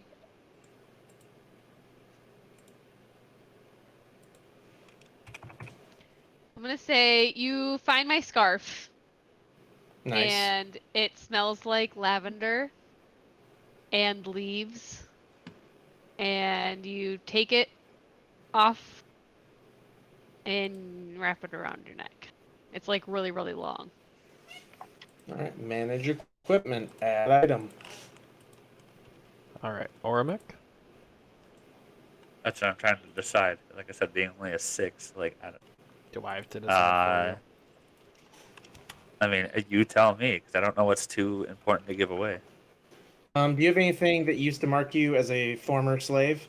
You find my scarf. Nice. And it smells like lavender and leaves. And you take it off and wrap it around your neck. It's like really, really long. All right, manage equipment, add item. All right, Oramek. That's what I'm trying to decide. Like I said, being only a 6, like I don't. Do I have to decide I mean, you tell me, because I don't know what's too important to give away. Do you have anything that used to mark you as a former slave?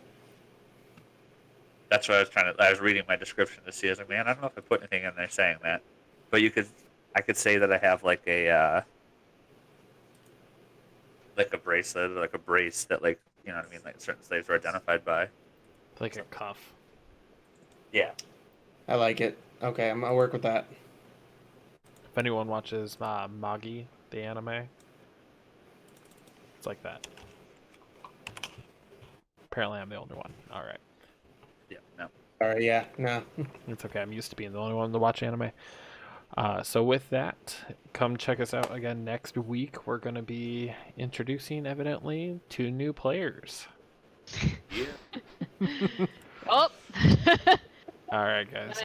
That's what I was trying to. I was reading my description to see. I was like, man, I don't know if I put anything in there saying that. But I could say that I have like a like a bracelet, or like a brace that, like, you know what I mean, like certain slaves were identified by. Like a cuff. Yeah. I like it. Okay, I'm gonna work with that. If anyone watches Magi, the anime, it's like that. Apparently, I'm the only one. All right. Yeah. No. All right. Yeah. No. It's okay. I'm used to being the only one to watch anime. So with that, come check us out again next week. We're going to be introducing, evidently, 2 new players. Yeah. Oh. All right, guys.